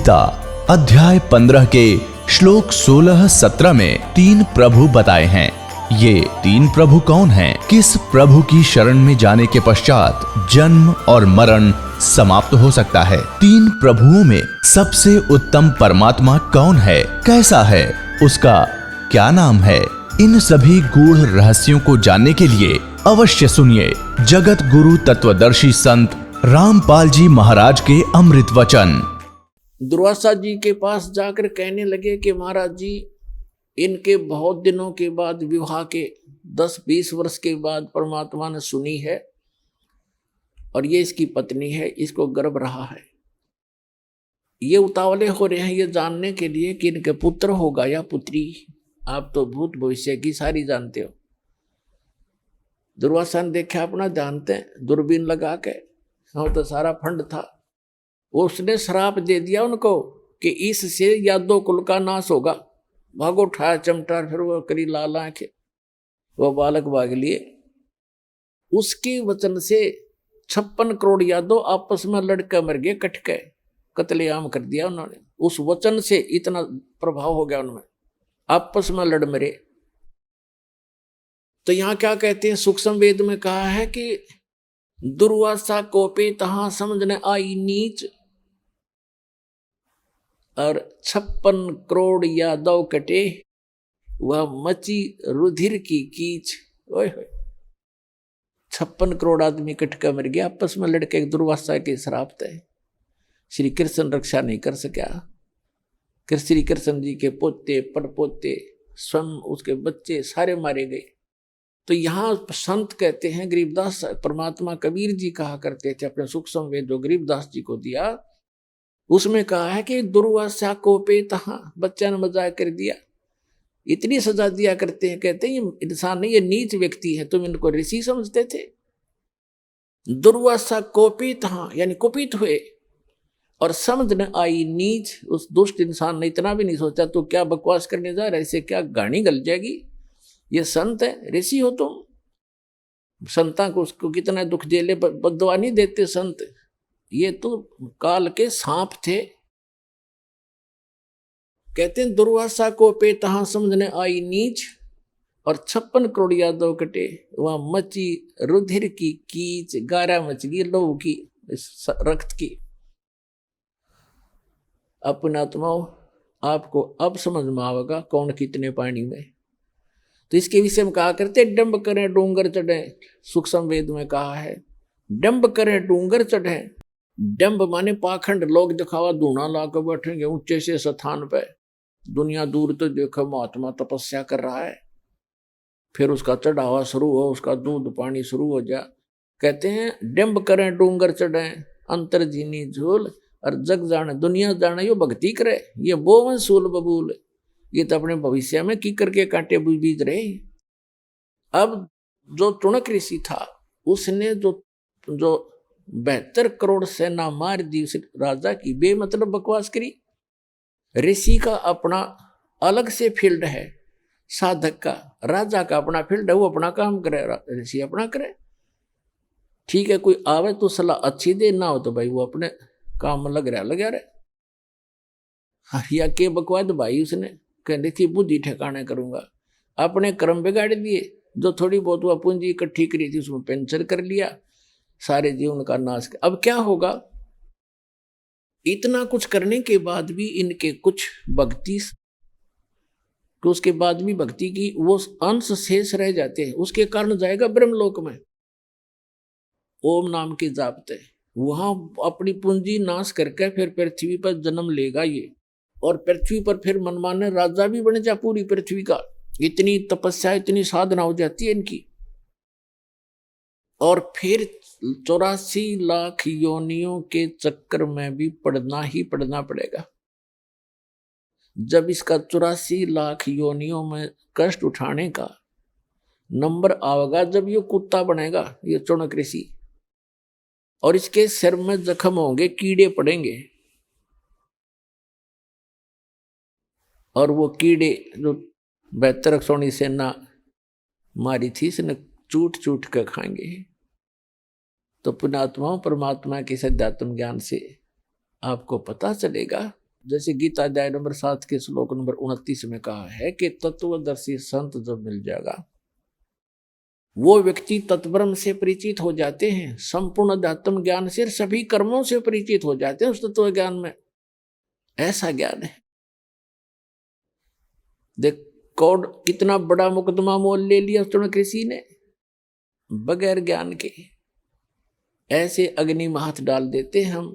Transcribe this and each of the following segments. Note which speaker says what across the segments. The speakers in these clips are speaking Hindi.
Speaker 1: गीता अध्याय 15 के श्लोक 16-17 में 3 प्रभु बताए हैं। ये 3 प्रभु कौन हैं? किस प्रभु की शरण में जाने के पश्चात जन्म और मरण समाप्त हो सकता है? 3 प्रभुओं में सबसे उत्तम परमात्मा कौन है? कैसा है? उसका क्या नाम है? इन सभी गूढ़ रहस्यों को जानने के लिए अवश्य सुनिए जगत गुरु तत्वदर्शी संत रामपाल जी महाराज के अमृत वचन।
Speaker 2: दुर्वासा जी के पास जाकर कहने लगे कि महाराज जी, इनके बहुत दिनों के बाद विवाह के 10-20 वर्ष के बाद परमात्मा ने सुनी है और ये इसकी पत्नी है, इसको गर्भ रहा है। ये उतावले हो रहे हैं ये जानने के लिए कि इनके पुत्र होगा या पुत्री। आप तो भूत भविष्य की सारी जानते हो। दुर्वासा ने देखा अपना जानते हैं, दूरबीन लगा के, हाँ तो सारा फंड था। उसने श्राप दे दिया उनको कि इससे यादव कुल का नाश होगा। भागो उठाया चमटा, फिर वो करी लाल आंखें, वो बालक भाग लिए। उसके वचन से 56 करोड़ यादव आपस में लड़के मर गए, कट के कत्लेआम कर दिया उन्होंने। उस वचन से इतना प्रभाव हो गया उनमें, आपस में लड़ मरे। तो यहां क्या कहते हैं, सूक्ष्म वेद में कहा है कि दुर्वासा कोपे तहां समझने आई नीच, और 56 करोड़ यादव कटे, वह मची रुधिर की कीच। ओए होए, 56 करोड़ आदमी कट कर मर गया आपस में लड़के। दुर्वासा के श्राप थे। श्री कृष्ण रक्षा नहीं कर सका। श्री कृष्ण जी के पोते पड़पोते स्वयं उसके बच्चे सारे मारे गए। तो यहाँ संत कहते हैं, गरीबदास परमात्मा कबीर जी कहा करते थे अपने सूक्ष्म वेद जो गरीबदास जी को दिया, उसमें कहा है कि दुर्वासा को पे तहां, बच्चा ने मजाक कर दिया, इतनी सजा दिया करते हैं। कहते हैं ये इंसान नहीं, ये नीच व्यक्ति है, तुम इनको ऋषि समझते थे। दुर्वासा कोपी तहां यानी कुपित हुए और समझ न आई नीच। उस दुष्ट इंसान ने इतना भी नहीं सोचा तू क्या बकवास करने जा रहा है, इससे क्या गाड़ी गल जाएगी। ये संत है, ऋषि हो तुम। संता को उसको कितना दुख झेले, बददुआ नहीं देते संत। ये तो काल के सांप थे। कहते हैं दुर्वासा को पे तहां समझने आई नीच, और 56 करोड़ यादव कटे, वहां मची रुधिर की कीच। गारा मच गई लोह की, रक्त की। अपना आत्माओं, आपको अब समझ में आवेगा कौन कितने पानी में। तो इसके विषय में कहा करते, डंब करें डूंगर चढ़े। सूक्ष्म वेद में कहा है डंब करें डूंगर चढ़े। डंब माने पाखंड, लोग दिखावा धूना लाकर बैठेंगे ऊंचे से स्थान पे। दुनिया दूर तो देखो महात्मा तपस्या कर रहा है, फिर उसका चढ़ावा शुरू हो, उसका दूध पानी शुरू हो जा। कहते हैं डंब करें डूंगर चढ़े, अंतर जीनी झूल, और जग जाने दुनिया जाने यो भक्ति करे। ये बोवन सूल बबूल, ये तो अपने भविष्य में की करके कांटे बीज रहे। अब जो टुणक ऋषि था उसने जो 72 करोड़ सेना मार दी उस राजा की, बेमतलब बकवास करी। ऋषि का अपना अलग से फील्ड है, साधक का, राजा का अपना फील्ड है, वो अपना काम करे, ऋषि अपना करे। ठीक है, कोई आवे तो सलाह अच्छी दे, ना हो तो भाई वो अपने काम में लगा रहे। या के बकवाद भाई उसने कहने थी बुद्धि ठिकाने करूंगा, अपने कर्म बिगाड़ दिए। जो थोड़ी बहुत वह पूंजी इकट्ठी करी थी उसमें पेंचर कर लिया, सारे जीवन का नाश कर। अब क्या होगा, इतना कुछ करने के बाद भी इनके कुछ भक्ति, तो उसके बाद भी भक्ति की वो अंश शेष रह जाते हैं। उसके कारण जाएगा ब्रह्मलोक में, ओम नाम के जापते, वहां अपनी पूंजी नाश करके फिर पृथ्वी पर जन्म लेगा ये। और पृथ्वी पर फिर मनमाने राजा भी बन जा पूरी पृथ्वी का। इतनी तपस्या, इतनी साधना हो जाती है इनकी। और फिर 84 लाख योनियों के चक्कर में भी पढ़ना ही पढ़ना पड़ेगा। जब इसका 84 लाख योनियों में कष्ट उठाने का नंबर आवेगा, जब ये कुत्ता बनेगा ये चुणक ऋषि, और इसके सिर में जख्म होंगे, कीड़े पड़ेंगे, और वो कीड़े जो 72 सोनी सेना मारी थी इसने चूट चूट कर खाएंगे। तो पुण्यात्माओं, परमात्मा के सध्यात्म ज्ञान से आपको पता चलेगा जैसे गीता अध्याय नंबर 7 के श्लोक नंबर 29 में कहा है कि तत्वदर्शी संत जब मिल जाएगा, वो व्यक्ति तत्ब्रह्म से परिचित हो जाते हैं, संपूर्ण अध्यात्म ज्ञान से, सभी कर्मों से परिचित हो जाते हैं उस तत्व ज्ञान में। ऐसा ज्ञान है। देख कौन कितना बड़ा मुकदमा मोल ले लिया उसने किसी ने, बगैर ज्ञान के। ऐसे अग्नि में हाथ डाल देते हम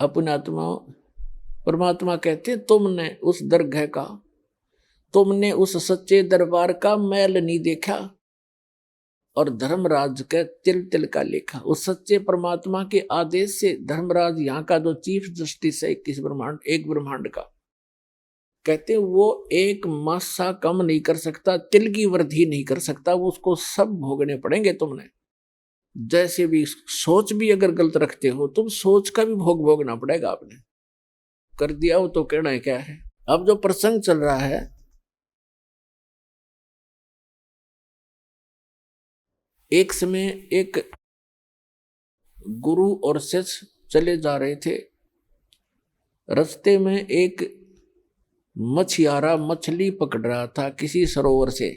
Speaker 2: अपने आत्मा। परमात्मा कहते हैं तुमने उस दरगाह का, तुमने उस सच्चे दरबार का मैल नहीं देखा और धर्मराज के तिल तिल का लेखा। उस सच्चे परमात्मा के आदेश से धर्मराज यहाँ का जो चीफ जस्टिस है एक ब्रह्मांड का, कहते हैं वो एक मासा कम नहीं कर सकता, तिल की वृद्धि नहीं कर सकता, वो उसको सब भोगने पड़ेंगे तुमने। जैसे भी सोच भी अगर गलत रखते हो तुम, सोच का भी भोग भोगना पड़ेगा। आपने कर दिया हो तो कहना क्या है। अब जो प्रसंग चल रहा है, एक समय एक गुरु और शिष्य चले जा रहे थे। रास्ते में एक मछियारा मछली पकड़ रहा था किसी सरोवर से,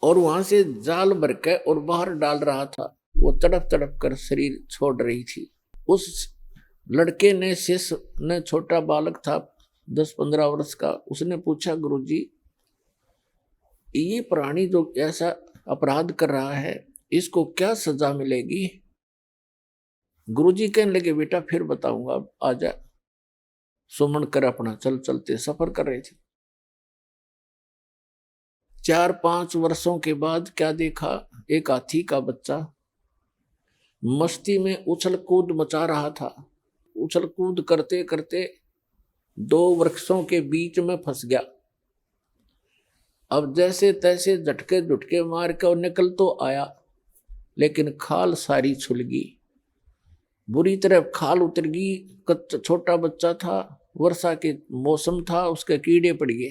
Speaker 2: और वहां से जाल भर के और बाहर डाल रहा था। वो तड़प तड़प कर शरीर छोड़ रही थी। उस लड़के ने, शिष्य ने, छोटा बालक था 10-15 वर्ष का, उसने पूछा गुरुजी ये प्राणी जो ऐसा अपराध कर रहा है इसको क्या सजा मिलेगी। गुरुजी कहने लगे बेटा फिर बताऊंगा, आजा। सुमन कर अपना चलते सफर कर रहे थे। 4-5 वर्षों के बाद क्या देखा, एक हाथी का बच्चा मस्ती में उछल कूद मचा रहा था। उछल कूद करते करते 2 वृक्षों के बीच में फंस गया। अब जैसे तैसे झटके झुटके मार के और निकल तो आया, लेकिन खाल सारी छुल गई, बुरी तरह खाल उतर गई। छोटा बच्चा था, वर्षा के मौसम था, उसके कीड़े पड़ गए।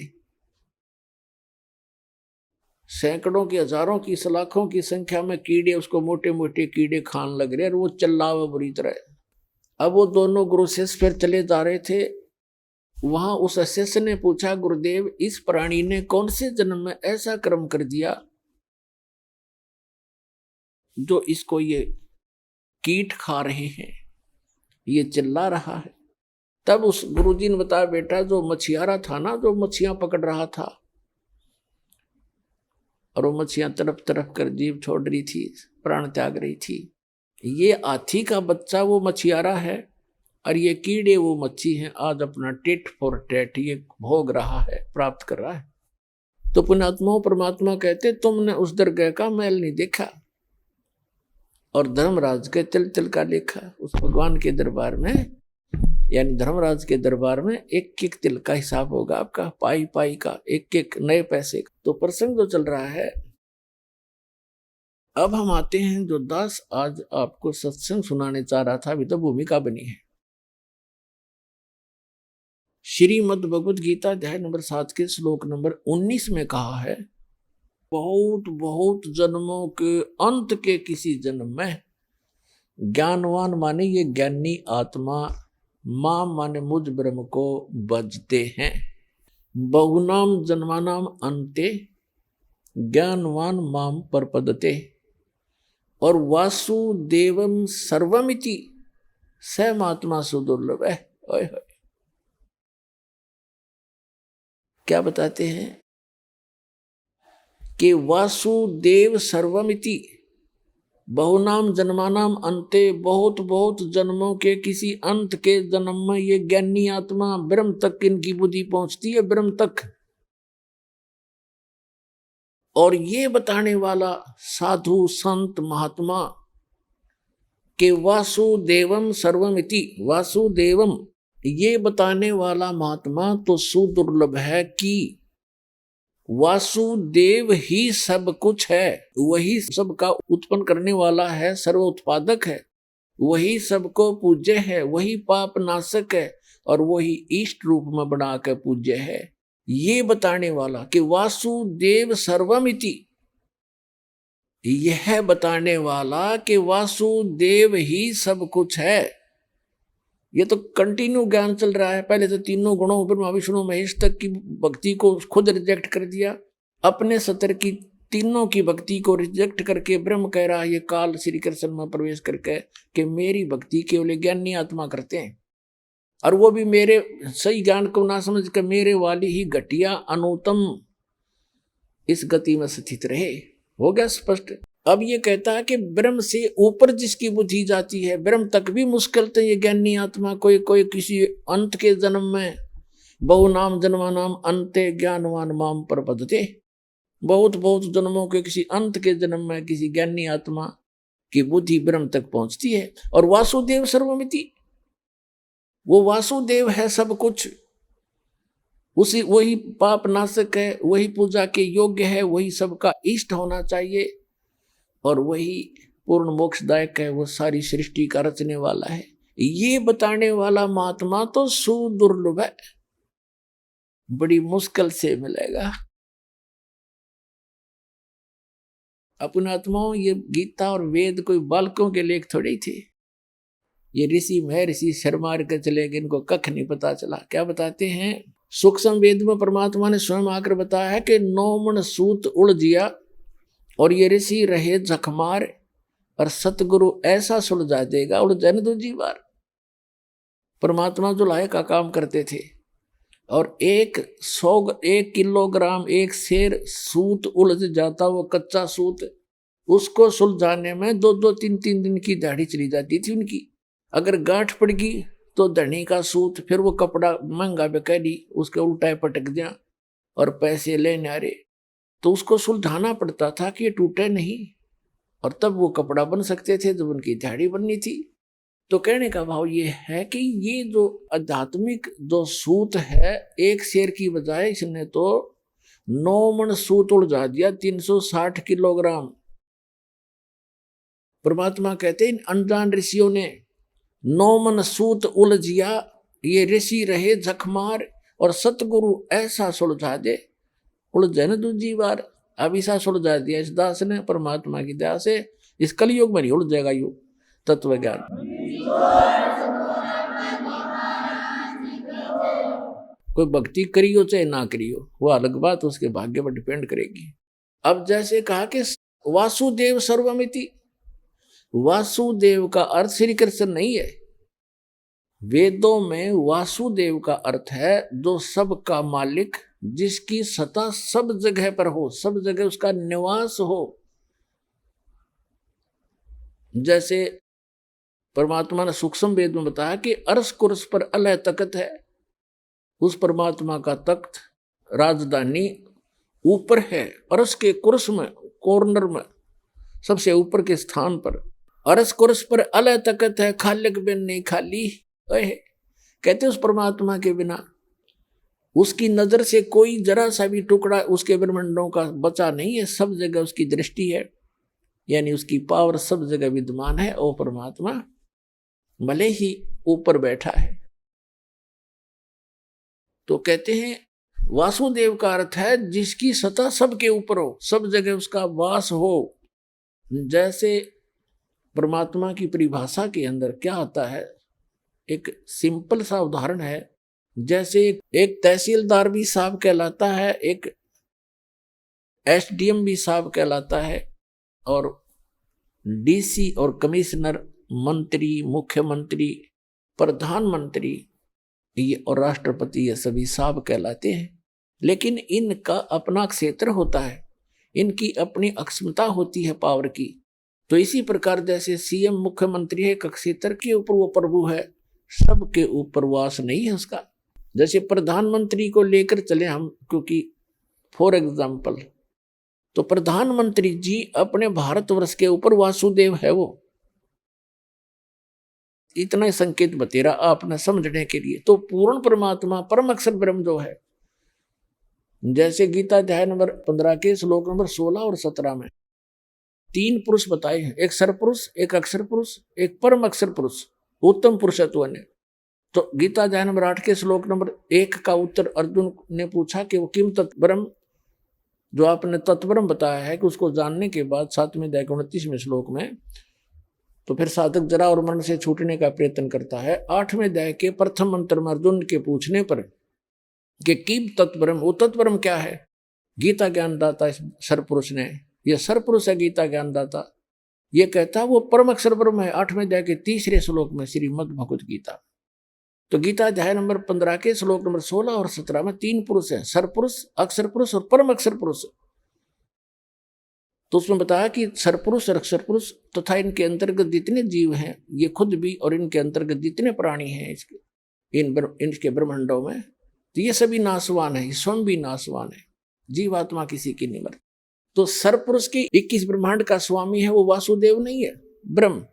Speaker 2: सैकड़ों की, हजारों की, लाखों की संख्या में कीड़े उसको मोटे मोटे कीड़े खान लग रहे और वो चिल्ला हुआ बुरी तरह। अब वो दोनों गुरु शिष्य फिर चले जा रहे थे। वहां उस शिष्य ने पूछा गुरुदेव इस प्राणी ने कौन से जन्म में ऐसा कर्म कर दिया जो इसको ये कीट खा रहे हैं, ये चिल्ला रहा है। तब उस गुरुजी ने बताया बेटा जो मछियारा था ना, जो मछियां पकड़ रहा था और वो मछियां तड़प तड़प कर जीव छोड़ रही थी, प्राण त्याग रही थी, ये हाथी का बच्चा वो मछियारा है और ये कीड़े वो मच्छी हैं। आज अपना टेट फॉर टेट ये भोग रहा है, प्राप्त कर रहा है। तो पुण्यात्माओं परमात्मा कहते तुमने उस दरगाह का मैल नहीं देखा और धर्मराज के तिल तिल का लेखा। उस भगवान के दरबार में, यानी धर्मराज के दरबार में एक एक तिल का हिसाब होगा आपका, पाई पाई का, एक एक नए पैसे का। तो प्रसंग जो चल रहा है, अब हम आते हैं जो दास आज आपको सत्संग सुनाने चाह रहा था, अभी तो भूमिका बनी है। श्रीमद् भगवद गीता अध्याय नंबर 7 के श्लोक नंबर 19 में कहा है, बहुत बहुत जन्मों के अंत के किसी जन्म में ज्ञानवान माने ये ज्ञानी आत्मा, मां माने मुझ ब्रह्म को बजते हैं। बहुनाम जन्मानाम अंते ज्ञानवान माम परपदते। और वासुदेवम सर्वमिति सहमात्मा सुदुर्लभ है। क्या बताते हैं कि वासुदेव सर्वमिति, बहुनाम जन्मानाम अंते, बहुत बहुत जन्मों के किसी अंत के जन्म में ये ज्ञानी आत्मा ब्रह्म तक इनकी बुद्धि पहुंचती है, ब्रह्म तक। और ये बताने वाला साधु संत महात्मा के वासुदेवम सर्वमिति, वासुदेवम ये बताने वाला महात्मा तो सुदुर्लभ है कि वासुदेव ही सब कुछ है, वही सबका उत्पन्न करने वाला है, सर्व उत्पादक है, वही सबको पूज्य है, वही पाप नाशक है और वही इष्ट रूप में बना कर पूज्य है। ये बताने वाला कि वासुदेव सर्वमिति, यह बताने वाला कि वासुदेव ही सब कुछ है, ये तो कंटिन्यू ज्ञान चल रहा है। पहले तो तीनों गुणों ब्रह्मा विष्णु महेश तक की भक्ति को खुद रिजेक्ट कर दिया, अपने सतर की तीनों की भक्ति को रिजेक्ट करके ब्रह्म कह रहा है ये काल श्री कृष्ण में प्रवेश करके कि मेरी भक्ति केवल ज्ञानी आत्मा करते हैं, और वो भी मेरे सही ज्ञान को ना समझ कर मेरे वाली ही घटिया अनुतम इस गति में स्थित रहे। हो गया स्पष्ट। अब ये कहता है कि ब्रह्म से ऊपर जिसकी बुद्धि जाती है, ब्रह्म तक भी मुश्किल तो ये ज्ञानी आत्मा कोई कोई किसी अंत के जन्म में बहु नाम जन्मा नाम अंते ज्ञानवान माम पर पदते, बहुत बहुत जन्मों के किसी अंत के जन्म में किसी ज्ञानी आत्मा की बुद्धि ब्रह्म तक पहुंचती है। और वासुदेव सर्वमिति, वो वासुदेव है सब कुछ, उसी वही पाप नाशक है, वही पूजा के योग्य है, वही सबका इष्ट होना चाहिए, और वही पूर्ण मोक्षदायक है, वो सारी सृष्टि का रचने वाला है। ये बताने वाला महात्मा तो सुदुर्लभ है, बड़ी मुश्किल से मिलेगा। अपने आत्माओं, ये गीता और वेद कोई बालकों के लेख थोड़े थे। ये ऋषि महर्षि शर्मा के चले गए, इनको कख नहीं पता चला। क्या बताते हैं? सूक्ष्म वेद में परमात्मा ने स्वयं आकर बताया है कि 9 मन सूत उड़ जिया और ये ऋषि रहे जखमार, और सतगुरु ऐसा सुलझा देगा उड़ जन दूजी बार। परमात्मा जुलाहे का काम करते थे, और 1 किलोग्राम एक शेर सूत उलझ जाता, वो कच्चा सूत, उसको सुलझाने में 2-2, 3-3 दिन की दिहाड़ी चली जाती थी उनकी। अगर गांठ पड़ गई तो धनी का सूत, फिर वो कपड़ा महंगा बेकारी, उसके उल्टा पटक दिया और पैसे लेने आ रहे, तो उसको सुलझाना पड़ता था कि ये टूटे नहीं, और तब वो कपड़ा बन सकते थे जब उनकी दिहाड़ी बननी थी। तो कहने का भाव ये है कि ये जो आध्यात्मिक जो सूत है, एक शेर की बजाय इसने तो 9 मन सूत उलझा दिया, 360 किलोग्राम। परमात्मा कहते इन अनजान ऋषियों ने 9 मन सूत उलझिया, ये ऋषि रहे जखमार, और सतगुरु ऐसा सुलझा दे उलझे न दूजी बार। अब ऐसा सुलझा दिया इस दास ने परमात्मा की दया से, इस कलयुग में नहीं उलझ जाएगा यू तत्व ज्ञान। कोई भक्ति करियो चाहे ना करियो, वो अलग बात, उसके भाग्य पर डिपेंड करेगी। अब जैसे कहा कि वासुदेव सर्वमिति, वासुदेव का अर्थ श्री कृष्ण नहीं है। वेदों में वासुदेव का अर्थ है जो सबका मालिक, जिसकी सत्ता सब जगह पर हो, सब जगह उसका निवास हो। जैसे परमात्मा ने सूक्ष्म वेद में बताया कि अर्श कुर्स पर अलह तख्त है, उस परमात्मा का तख्त राजधानी ऊपर है, अर्श के कुर्स में, कॉर्नर में, सबसे ऊपर के स्थान पर। अर्श कुर्स पर अलह तख्त है, खालिक बिन नहीं खाली है। कहते उस परमात्मा के बिना उसकी नजर से कोई जरा सा भी टुकड़ा उसके ब्रह्मांडों का बचा नहीं है, सब जगह उसकी दृष्टि है, यानी उसकी पावर सब जगह विद्यमान है। और परमात्मा भले ही ऊपर बैठा है। तो कहते हैं वासुदेव का अर्थ है जिसकी सत्ता सबके ऊपर हो, सब जगह उसका वास हो। जैसे परमात्मा की परिभाषा के अंदर क्या आता है, एक सिंपल सा उदाहरण है। जैसे एक तहसीलदार भी साहब कहलाता है, एक एसडीएम भी साहब कहलाता है, और डीसी और कमिश्नर, मंत्री, मुख्यमंत्री, प्रधानमंत्री ये और राष्ट्रपति, ये सभी साहब कहलाते हैं। लेकिन इनका अपना क्षेत्र होता है, इनकी अपनी अक्षमता होती है पावर की। तो इसी प्रकार जैसे सीएम मुख्यमंत्री है, एक क्षेत्र के ऊपर वो प्रभु है, सबके ऊपर वास नहीं है उसका। जैसे प्रधानमंत्री को लेकर चले हम, क्योंकि फॉर एग्जाम्पल, तो प्रधानमंत्री जी अपने भारतवर्ष के ऊपर वासुदेव है। वो इतना ही संकेत बतेरा आपने समझने के लिए। तो पूर्ण परमात्मा परम अक्षर ब्रह्म जो है, जैसे गीता अध्याय नंबर 15 के श्लोक नंबर 16 और 17 में 3 पुरुष बताए हैं, एक सरपुरुष, एक अक्षर पुरुष, एक परम अक्षर पुरुष, उत्तम पुरुषत्व ने। तो गीता अध्याय नंबर 8 के श्लोक नंबर 1 का उत्तर अर्जुन ने पूछा कि वो किम तत्ब्रह्म, जो आपने तत्ब्रह्म बताया है कि उसको जानने के बाद 7वें अध्याय के 29वें श्लोक में तो फिर साधक जरा और मरण से छूटने का प्रयत्न करता है। 8वें अध्याय के प्रथम मंत्र में अर्जुन के पूछने पर कि कीम तत्परम, वो तत्परम क्या है? गीता ज्ञानदाता इस सरपुरुष ने, यह सरपुरुष है गीता ज्ञानदाता, ये कहता वो परम अक्षर ब्रह्म है। 8वें अध्याय के 3रे श्लोक में श्रीमद् भगवत गीता। तो गीता अध्याय नंबर 15 के श्लोक नंबर 16 और 17 में 3 पुरुष हैं, सरपुरुष, अक्षर पुरुष और परम अक्षर पुरुष। तो उसमें बताया कि सरपुरुष और अक्षर पुरुष तथा इनके अंतर्गत जितने जीव हैं, ये खुद भी और इनके अंतर्गत जितने प्राणी हैं इनके ब्रह्मांडों में, तो ये सभी नाशवान है, स्वयं भी नाशवान है, जीवात्मा किसी की नहीं मरती। तो सरपुरुष की 21 ब्रह्मांड का स्वामी है वो वासुदेव नहीं है, ब्रह्म।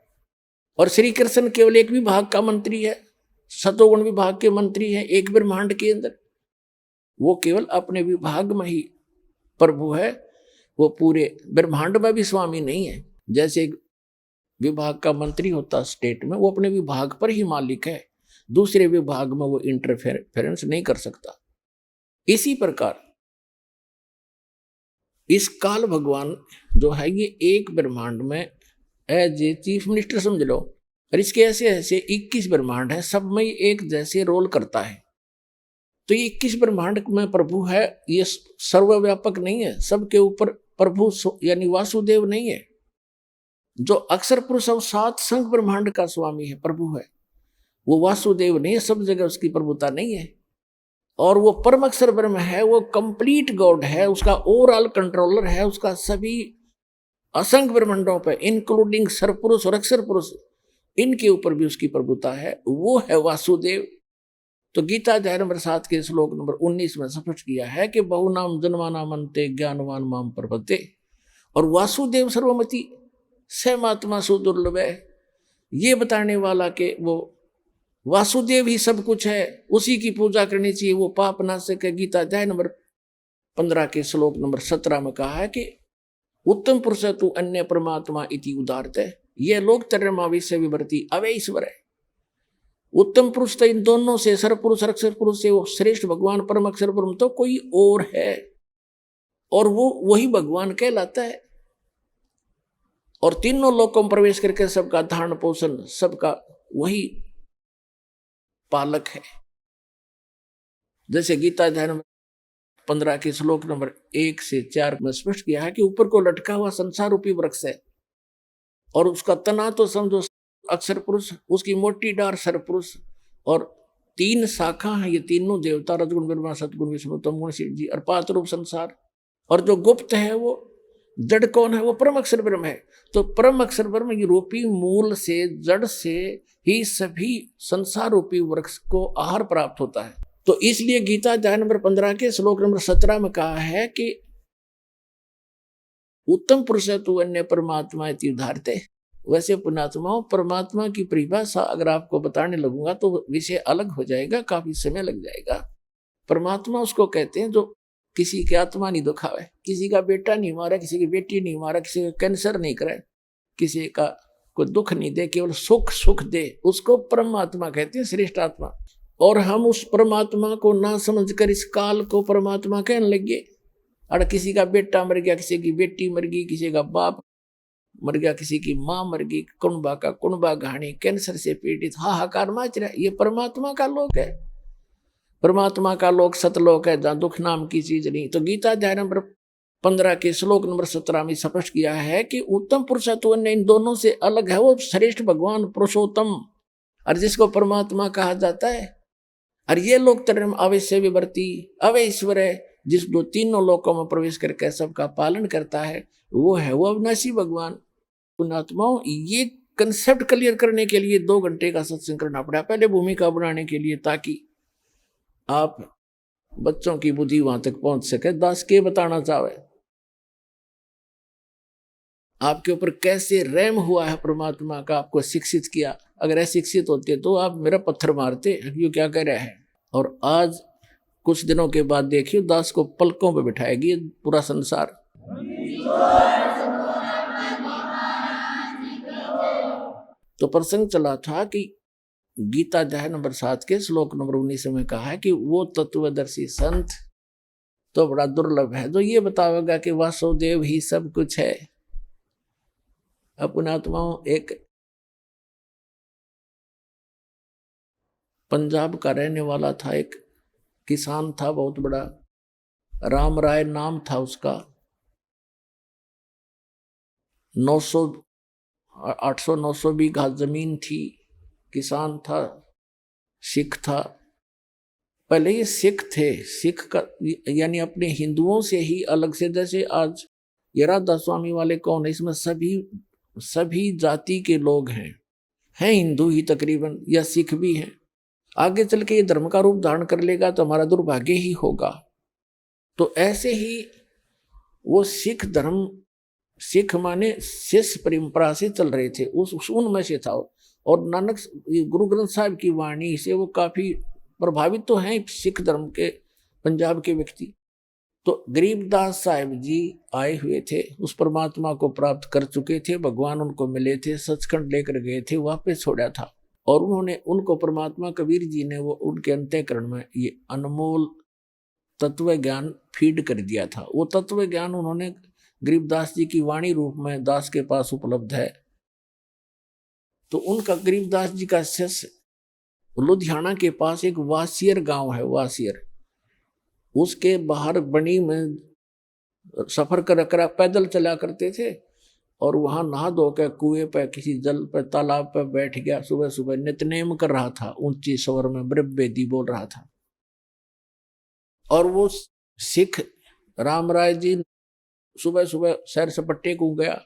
Speaker 2: और श्री कृष्ण केवल एक विभाग का मंत्री है, सतोगुण विभाग के मंत्री है एक ब्रह्मांड के अंदर। वो केवल अपने विभाग में ही प्रभु है, वो पूरे ब्रह्मांड में भी स्वामी नहीं है। जैसे एक विभाग का मंत्री होता स्टेट में, वो अपने विभाग पर ही मालिक है, दूसरे विभाग में वो इंटरफेरेंस नहीं कर सकता। इसी प्रकार इस काल भगवान जो है ये एक ब्रह्मांड में एज ए चीफ मिनिस्टर समझ लो, और इसके ऐसे ऐसे 21 ब्रह्मांड है, सब में एक जैसे रोल करता है। तो ये 21 ब्रह्मांड में प्रभु है, ये सर्वव्यापक नहीं है, सबके ऊपर प्रभु यानी वासुदेव नहीं है। जो अक्षर पुरुष है 7 संघ ब्रह्मांड का स्वामी है, प्रभु है, वो वासुदेव नहीं है, सब जगह उसकी प्रभुता नहीं है। और वो परम अक्षर ब्रह्म है, वो कंप्लीट गॉड है, उसका ओवरऑल कंट्रोलर है, उसका सभी असंख्य ब्रह्मांडों पे इंक्लूडिंग सरपुरुष और अक्षर पुरुष, इनके ऊपर भी उसकी प्रभुता है, वो है वासुदेव। तो गीता अध्याय नंबर 7 के श्लोक नंबर 19 में स्पष्ट किया है कि बहुनाम जन्मानाम अन्ते ज्ञानवान माम प्रपद्ये, और वासुदेव सर्वमति सहमात्मा सुदुर्लभ है, ये बताने वाला के वो वासुदेव ही सब कुछ है, उसी की पूजा करनी चाहिए, वो पाप नाशक है। गीता अध्याय नंबर 15 के श्लोक नंबर 17 में कहा है कि उत्तम पुरुष तू अन्य परमात्मा इति उदारते, ये लोग तरमाविश्य विवर्ती अवय ईश्वर है। उत्तम पुरुष तो इन दोनों से, सरपुरुष अक्षर पुरुष से वो श्रेष्ठ भगवान परम अक्षर ब्रह्म तो कोई और है, और वो वही भगवान कहलाता है। और तीनों लोकों में प्रवेश करके सबका धारण पोषण, सबका वही पालक है। जैसे गीता अध्याय नंबर 15 के श्लोक नंबर 1 से 4 में स्पष्ट किया है कि ऊपर को लटका हुआ संसार रूपी वृक्ष है, और उसका तना तो समझो अक्षर पुरुष, उसकी मोटी डार सरपुरुष, और 3 शाखा है, ये तीनों देवता रजगुण ब्रह्मा सतगुण विष्णु तमगुण शिव जी, और 5 रूप संसार। और जो गुप्त है वो जड़ कौन है? वो परम अक्षर ब्रह्म है। तो परम अक्षर ब्रह्म रूपी मूल से, जड़ से ही सभी संसार रूपी वृक्ष को आहार प्राप्त होता है। तो इसलिए गीता अध्याय नंबर 15 के श्लोक नंबर 17 में कहा है कि उत्तम पुरुष तू अन्य परमात्मा इति उदारते। वैसे पुण्यात्माओं, परमात्मा की परिभाषा अगर आपको बताने लगूंगा तो विषय अलग हो जाएगा, काफी समय लग जाएगा। परमात्मा उसको कहते हैं जो किसी की आत्मा नहीं दुखावे, किसी का बेटा नहीं मारा, किसी की बेटी नहीं मारा, किसी का कैंसर नहीं करे, किसी का कोई दुख नहीं दे, केवल सुख सुख दे, उसको परमात्मा कहते हैं, श्रेष्ठ आत्मा। और हम उस परमात्मा को ना समझकर इस काल को परमात्मा कहने लगे। और किसी का बेटा मर गया, किसी की बेटी मर गई, किसी का बाप मर गया, किसी की माँ मर गई, कुणबा का कुणबा घाणी, कैंसर से पीड़ित हाहाकार मच रहा है। ये परमात्मा का लोक है, परमात्मा का लोक सतलोक है, जहाँ दुख नाम की चीज नहीं। तो गीता अध्याय नंबर 15 के श्लोक नंबर 17 में स्पष्ट किया है कि उत्तम पुरुष तो अन्य इन दोनों से अलग है, वो श्रेष्ठ भगवान पुरुषोत्तम, और जिसको परमात्मा कहा जाता है। और ये लोक तरम अवश्य विवर्ती अवय ईश्वर है, जिस दो तीनों लोकों में प्रवेश करके सबका पालन करता है, वो है वो अविनाशी भगवान। पुण्यात्माओं, ये कंसेप्ट क्लियर करने के लिए 2 घंटे का सत्संग करना पड़ा, पहले भूमिका बनाने के लिए, ताकि आप बच्चों की बुद्धि वहां तक पहुंच सके। दास के बताना चाहे आपके ऊपर कैसे रहम हुआ है परमात्मा का, आपको शिक्षित किया। अगर अशिक्षित होते तो आप मेरा पत्थर मारते, ये क्या कह रहा है। और आज कुछ दिनों के बाद देखिए, दास को पलकों पे बिठाएगी पूरा संसार। तो प्रसंग चला था कि गीता अध्याय नंबर 7 के श्लोक नंबर 19 में कहा है कि वो तत्वदर्शी संत तो बड़ा दुर्लभ है जो ये बतावेगा कि वासुदेव ही सब कुछ है। अपनात्माओं, एक पंजाब का रहने वाला था, एक किसान था बहुत बड़ा, राम राय नाम था उसका। 900 800-900 बीघा जमीन थी, किसान था, सिख था। पहले ये सिख थे, सिख का यानी अपने हिंदुओं से ही अलग से, जैसे आज ये राधा स्वामी वाले कौन है, इसमें सभी जाति के लोग हैं हिंदू ही तकरीबन, या सिख भी हैं। आगे चल के ये धर्म का रूप धारण कर लेगा तो हमारा दुर्भाग्य ही होगा। तो ऐसे ही वो सिख धर्म, सिख माने शिष्य परंपरा से चल रहे थे, उनमें से था। और नानक गुरु ग्रंथ साहिब की वाणी से वो काफी प्रभावित तो हैं सिख धर्म के पंजाब के व्यक्ति। तो गरीबदास साहिब जी आए हुए थे, उस परमात्मा को प्राप्त कर चुके थे, भगवान उनको मिले थे, सचखंड लेकर गए थे, वापस छोड़ा था। और उन्होंने उनको परमात्मा कबीर जी ने वो उनके अंतःकरण में ये अनमोल तत्व ज्ञान फीड कर दिया था। वो तत्व ज्ञान उन्होंने गरीबदास जी की वाणी रूप में दास के पास उपलब्ध है। तो उनका गरीबदास जी का शिष्य लुधियाना के पास एक वासियर गांव है, वासियर, उसके बाहर बनी में सफर कर पैदल चला करते थे। और वहां नहा धो के कुएं पे, किसी जल पे, तालाब पे बैठ गया, सुबह सुबह नित्यनेम कर रहा था, ऊंची स्वर में ब्रह्मवेदी बोल रहा था। और वो सिख राम राय जी सुबह सुबह सैर सपट्टे को गया,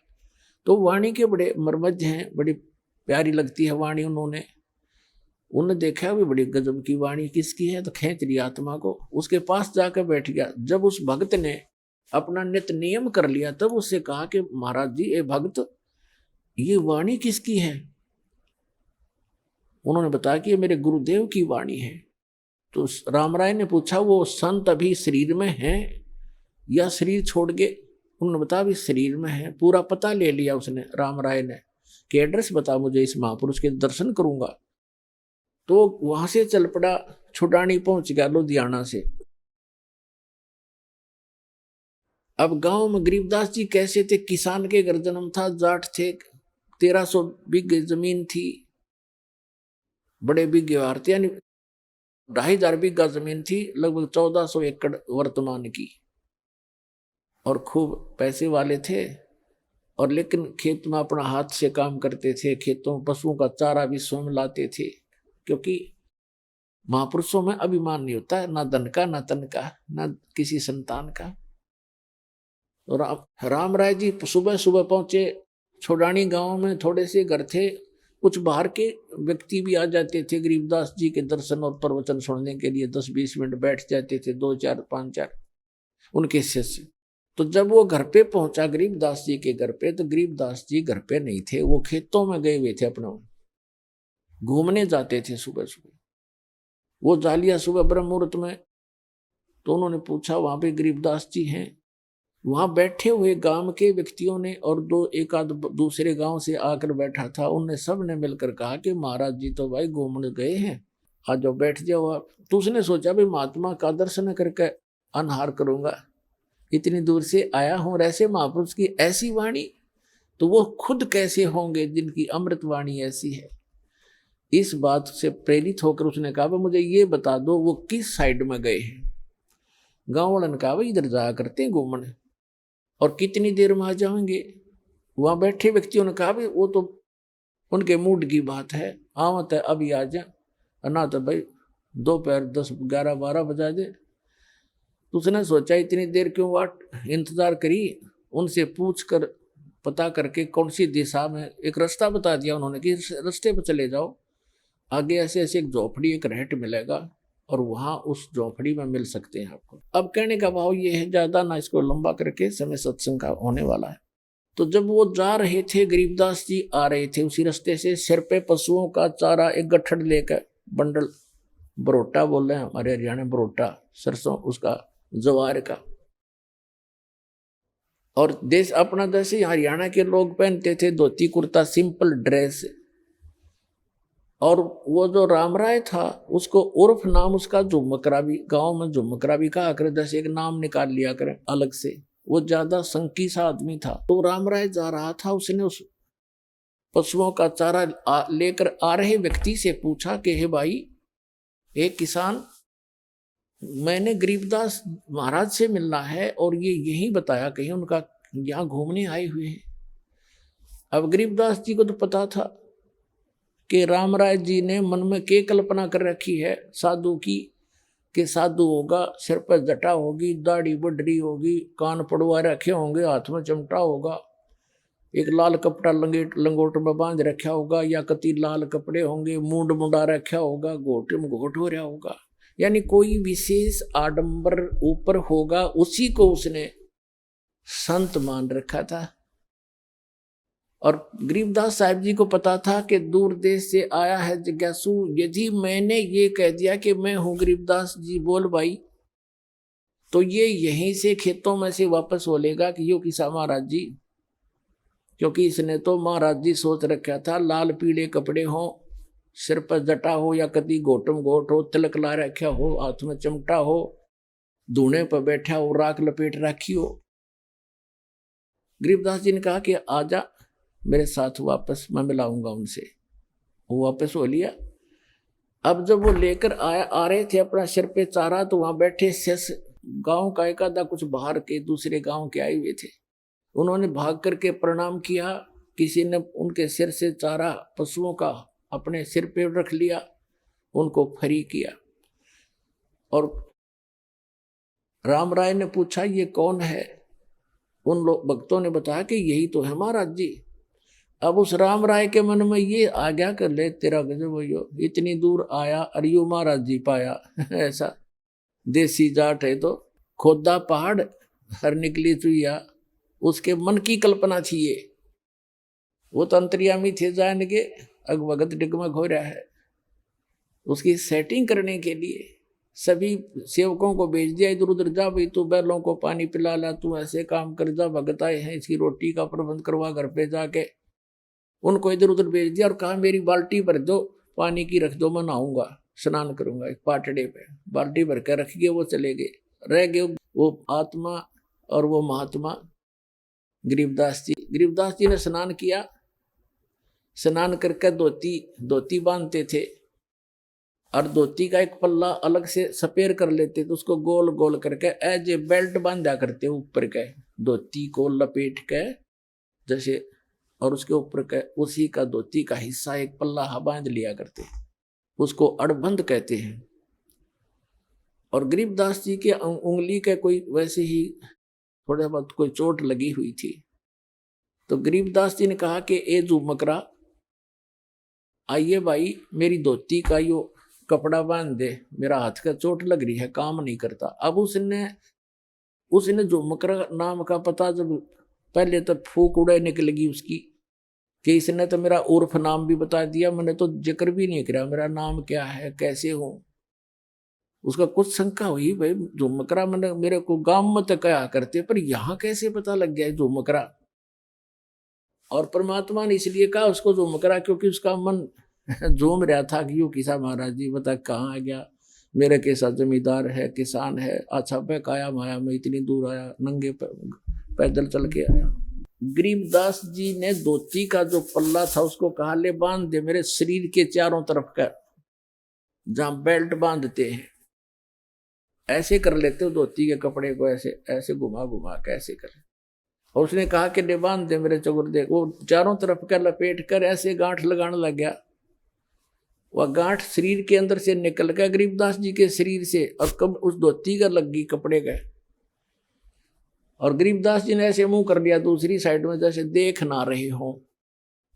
Speaker 2: तो वाणी के बड़े मर्मज्ञ हैं, बड़ी प्यारी लगती है वाणी। उन्होंने देखा भी बड़ी गजब की वाणी किसकी है, तो खींच लिया आत्मा को, उसके पास जाकर बैठ गया। जब उस भक्त ने अपना नित्य नियम कर लिया, तब उससे कहा कि महाराज जी, ए भक्त, ये वाणी किसकी है? उन्होंने बताया कि ये मेरे गुरुदेव की वाणी है। तो राम राय ने पूछा, वो संत अभी शरीर में है या शरीर छोड़ के? उन्होंने बताया अभी शरीर में है। पूरा पता ले लिया उसने, राम राय ने, कि एड्रेस बता मुझे, इस महापुरुष के दर्शन करूंगा। तो वहां से चल पड़ा, छुटानी पहुंच गया लुधियाना से। अब गांव में गरीबदास जी कैसे थे, किसान के घर जन्म था, जाट थे, 1300 बीघे जमीन थी, बड़े बीघे थे, यानी 2500 बीघा जमीन थी, लगभग 1400 एकड़ वर्तमान की। और खूब पैसे वाले थे, और लेकिन खेत में अपना हाथ से काम करते थे, खेतों पशुओं का चारा भी स्वयं लाते थे, क्योंकि महापुरुषों में अभिमान नहीं होता है, ना धन का, ना तन का, ना किसी संतान का। और राम राय जी सुबह सुबह पहुंचे छोड़ानी गांव में, थोड़े से घर थे, कुछ बाहर के व्यक्ति भी आ जाते थे गरीबदास जी के दर्शन और प्रवचन सुनने के लिए, 10-20 मिनट बैठ जाते थे, 2-4 5-4 उनके शिष्य। तो जब वो घर पे पहुंचा गरीबदास जी के घर पे, तो गरीबदास जी घर पे नहीं थे, वो खेतों में गए हुए थे, अपना घूमने जाते थे सुबह सुबह। वो जा लिया सुबह ब्रह्म मुहूर्त में। तो उन्होंने पूछा, वहां पे गरीबदास जी हैं? वहां बैठे हुए गांव के व्यक्तियों ने और एक आध दूसरे गांव से आकर बैठा था, उनने सब ने मिलकर कहा कि महाराज जी तो भाई घूमने गए हैं, आ जाओ बैठ जाओ आप। तो उसने सोचा भाई महात्मा का दर्शन करके अनहार करूंगा, इतनी दूर से आया हूं, और ऐसे महापुरुष की ऐसी वाणी, तो वो खुद कैसे होंगे जिनकी अमृत वाणी ऐसी है। इस बात से प्रेरित होकर उसने कहा, मुझे ये बता दो वो किस साइड में गए हैं। गांव वालों ने कहा, भाई इधर जाया करते हैं घूमने, और कितनी देर में आ जाएंगे? वहां बैठे व्यक्तियों ने कहा, भाई वो तो उनके मूड की बात है, आवत है अभी आ जाए, ना तो भाई दोपहर 10-11-12 बजा दे। तो उसने सोचा इतनी देर क्यों वाट इंतजार करी, उनसे पूछ कर पता करके कौन सी दिशा में, एक रास्ता बता दिया उन्होंने कि रास्ते पर चले जाओ, आगे ऐसे ऐसे एक झोपड़ी, एक रहट मिलेगा, और वहां उस झोपड़ी में मिल सकते हैं आपको। अब कहने का भाव ये है, ज्यादा ना इसको लंबा करके, समय सत्संग का होने वाला है। तो जब वो जा रहे थे, गरीबदास जी आ रहे थे उसी रास्ते से, सिर पे पशुओं का चारा एक गट्ठड़ लेकर, बंडल, बरोटा बोल रहे हैं हमारे हरियाणा, बरोटा सरसों उसका, जवार का। और देश अपना, जैसे हरियाणा के लोग पहनते थे धोती कुर्ता, सिंपल ड्रेस। और वो जो राम राय था, उसको उर्फ नाम उसका झुमकरा भी, गांव में झुमकरा भी कहा करे, जैसे एक नाम निकाल लिया करे अलग से। वो ज्यादा संकी सा आदमी था। तो राम राय जा रहा था, उसने उस पशुओं का चारा लेकर आ रहे व्यक्ति से पूछा कि हे भाई, एक किसान, मैंने गरीबदास महाराज से मिलना है और ये यही बताया कहीं उनका यहाँ घूमने आए हुए हैं। अब गरीबदास जी को तो पता था कि रामराय जी ने मन में क्या कल्पना कर रखी है साधु की, कि साधु होगा, सिर पर जटा होगी, दाढ़ी बडरी होगी, कान पड़वा रखे होंगे, हाथ में चिमटा होगा, एक लाल कपड़ा लंगोट में बांध रखा होगा, या कति लाल कपड़े होंगे, मूंड मुंडा रखा होगा, घोट में घोट हो रहा होगा, यानी कोई विशेष आडंबर ऊपर होगा, उसी को उसने संत मान रखा था। और गरीबदास साहब जी को पता था कि दूर देश से आया है जिज्ञासु, यदि मैंने ये कह दिया कि मैं हूं गरीबदास जी बोल भाई, तो ये यहीं से खेतों में से वापस बोलेगा कि यो किसा महाराज जी, क्योंकि इसने तो महाराज जी सोच रखा था लाल पीले कपड़े हो, सिर पर जटा हो, या कति घोटम घोट हो, तिलक ला रखा हो, हाथ में चिमटा हो, धूने पर बैठा हो, राख लपेट रखी हो। गरीबदास जी ने कहा कि आजा मेरे साथ वापस, मैं मिलाऊंगा उनसे। वो वापस हो लिया। अब जब वो लेकर आ रहे थे अपना सिर पे चारा, तो वहां बैठे शेष गांव का एक आधा कुछ बाहर के दूसरे गांव के आए हुए थे। उन्होंने भाग करके प्रणाम किया, किसी ने उनके सिर से चारा पशुओं का अपने सिर पे रख लिया, उनको फरी किया। और राम राय ने पूछा ये कौन है? उन लोग भक्तों ने बताया कि यही तो है महाराज जी। अब उस राम राय के मन में ये आ गया कर ले तेरा गजब हो, इतनी दूर आया अरियो महाराज जी पाया ऐसा देसी जाट है तो खोदा पहाड़ हर निकली चुईया, उसके मन की कल्पना थी ये। वो तो अंतर्यामी थे जान के अगवगत डिगमग हो रहा है। उसकी सेटिंग करने के लिए सभी सेवकों को भेज दिया, इधर उधर जा भाई, तू बैलों को पानी पिला ला, तू ऐसे काम कर जा, भगत आए हैं इसकी रोटी का प्रबंध करवा घर पे जाके। उनको इधर उधर भेज दिया और कहा मेरी बाल्टी भर दो, पानी की रख दो, मैं नहाऊंगा, स्नान करूंगा। एक पाटड़े पे बाल्टी भर कर रख गए, वो चले गए। रह गए वो आत्मा और वो महात्मा गरीबदास जी। गरीबदास जी ने स्नान किया, स्नान करके धोती बांधते थे और धोती का एक पल्ला अलग से सपेर कर लेते, तो उसको गोल गोल करके एज ए बेल्ट बांधा करते ऊपर के, धोती को लपेट के जैसे, और उसके ऊपर के उसी का धोती का हिस्सा एक पल्ला बांध लिया करते, उसको अड़बंद कहते हैं। और गरीबदास जी के उंगली के कोई वैसे ही थोड़ा बहुत कोई चोट लगी हुई थी, तो गरीबदास जी ने कहा कि ए झुमकरा, आइए भाई मेरी धोती का यो कपड़ा बांध दे, मेरा हाथ का चोट लग रही है, काम नहीं करता। अब उसने झुमकरा नाम का पता जब पहले तो फूक उड़े निकलेगी उसकी कि इसने तो मेरा उर्फ नाम भी बता दिया, मैंने तो जिक्र भी नहीं किया मेरा नाम क्या है, कैसे हूं। उसका कुछ शंका हुई, भाई झुमकरा मैंने मेरे को गांव में तो कहा करते, पर यहां कैसे पता लग गया झुमकरा। और परमात्मा ने इसलिए कहा उसको झुमकरा क्योंकि उसका मन झूम रहा था कि यू किसा महाराज जी बता कहाँ आ गया, मेरे कैसा जमींदार है, किसान है, अच्छा बहकाया माया में इतनी दूर आया, नंगे पैदल चल के आया। गरीबदास जी ने धोती का जो पल्ला था उसको कहा ले बांध दे मेरे शरीर के चारों तरफ का, जहां बेल्ट बांधते हैं ऐसे कर लेते हो धोती के कपड़े को, ऐसे ऐसे घुमा घुमा के ऐसे कर। और उसने कहा कि ले बांध दे मेरे चौगुर दे, वो चारों तरफ का लपेट कर ऐसे गांठ लगाने लग गया। वह गांठ शरीर के अंदर से निकल गया गरीबदास जी के शरीर से, और कब उस धोती का लग गई कपड़े का। और गरीबदास जी ने ऐसे मुंह कर लिया दूसरी साइड में जैसे देख ना रहे हो।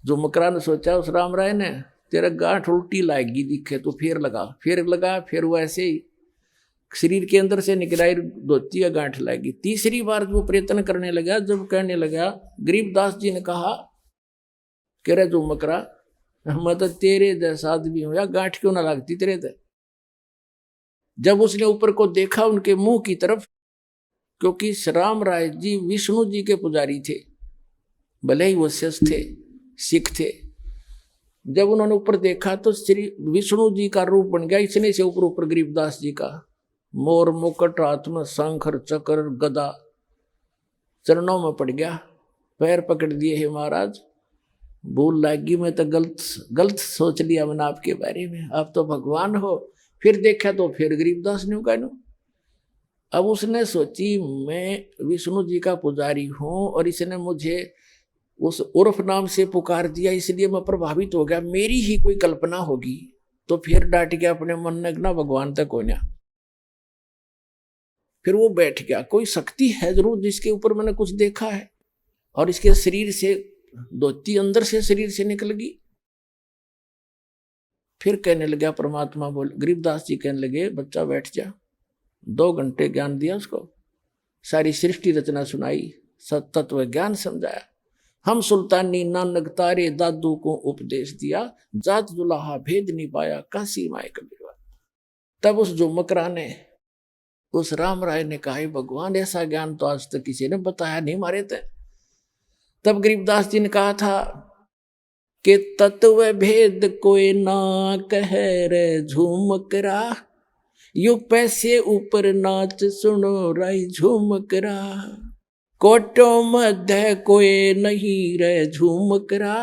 Speaker 2: झुमकरा ने सोचा उस राम राय ने तेरा गांठ उल्टी लाएगी दिखे तो फिर लगा, फिर वो ऐसे ही शरीर के अंदर से निकलाई धोती का गांठ लाएगी। तीसरी बार वो प्रयत्न करने लगा, जब कहने लगा गरीबदास जी ने कहा कह रहे झुमकरा मैं तो तेरे जैसा आदमी हूं, या गांठ क्यों ना लगती तेरे ते। जब उसने ऊपर को देखा उनके मुंह की तरफ, क्योंकि राम राय जी विष्णु जी के पुजारी थे, भले ही वो शिष्य थे, सिख थे। जब उन्होंने ऊपर देखा तो श्री विष्णु जी का रूप बन गया, इसने से ऊपर गरीबदास जी का मोर मुकुट, हाथ में शंकर चक्र गदा, चरणों में पड़ गया, पैर पकड़ दिए हे महाराज, भूल लागी, मैं तो गलत सोच लिया मैंने आपके बारे में, आप तो भगवान हो, फिर देखा तो फिर गरीबदास ने कहना। अब उसने सोची मैं विष्णु जी का पुजारी हूं और इसने मुझे उस उर्फ नाम से पुकार दिया, इसलिए मैं प्रभावित हो गया, मेरी ही कोई कल्पना होगी। तो फिर डांट गया अपने मन ने, ना भगवान तक हो ना। फिर वो बैठ गया, कोई शक्ति है जरूर जिसके ऊपर मैंने कुछ देखा है, और इसके शरीर से धोती अंदर से शरीर से निकल गई। फिर कहने लगा परमात्मा बोल, गरीबदास जी कहने लगे बच्चा बैठ जा। 2 घंटे ज्ञान दिया उसको, सारी सृष्टि रचना सुनाई, तत्व ज्ञान समझाया। हम सुल्तानी नानक तारे दादू को उपदेश दिया, जात दुलाहा भेद नहीं पाया, काशी माए कबीर। तब उस जो मकरा ने, उस राम राय ने कहा भगवान ऐसा ज्ञान तो आज तक किसी ने बताया नहीं मारे थे। तब गरीबदास जी ने कहा था कि तत्व भेद कोई ना कह रे झूमकरा, यू पैसे ऊपर नाच सुनो राई झूमकरा, कोटों मध्य कोई नहीं रे झूमकरा,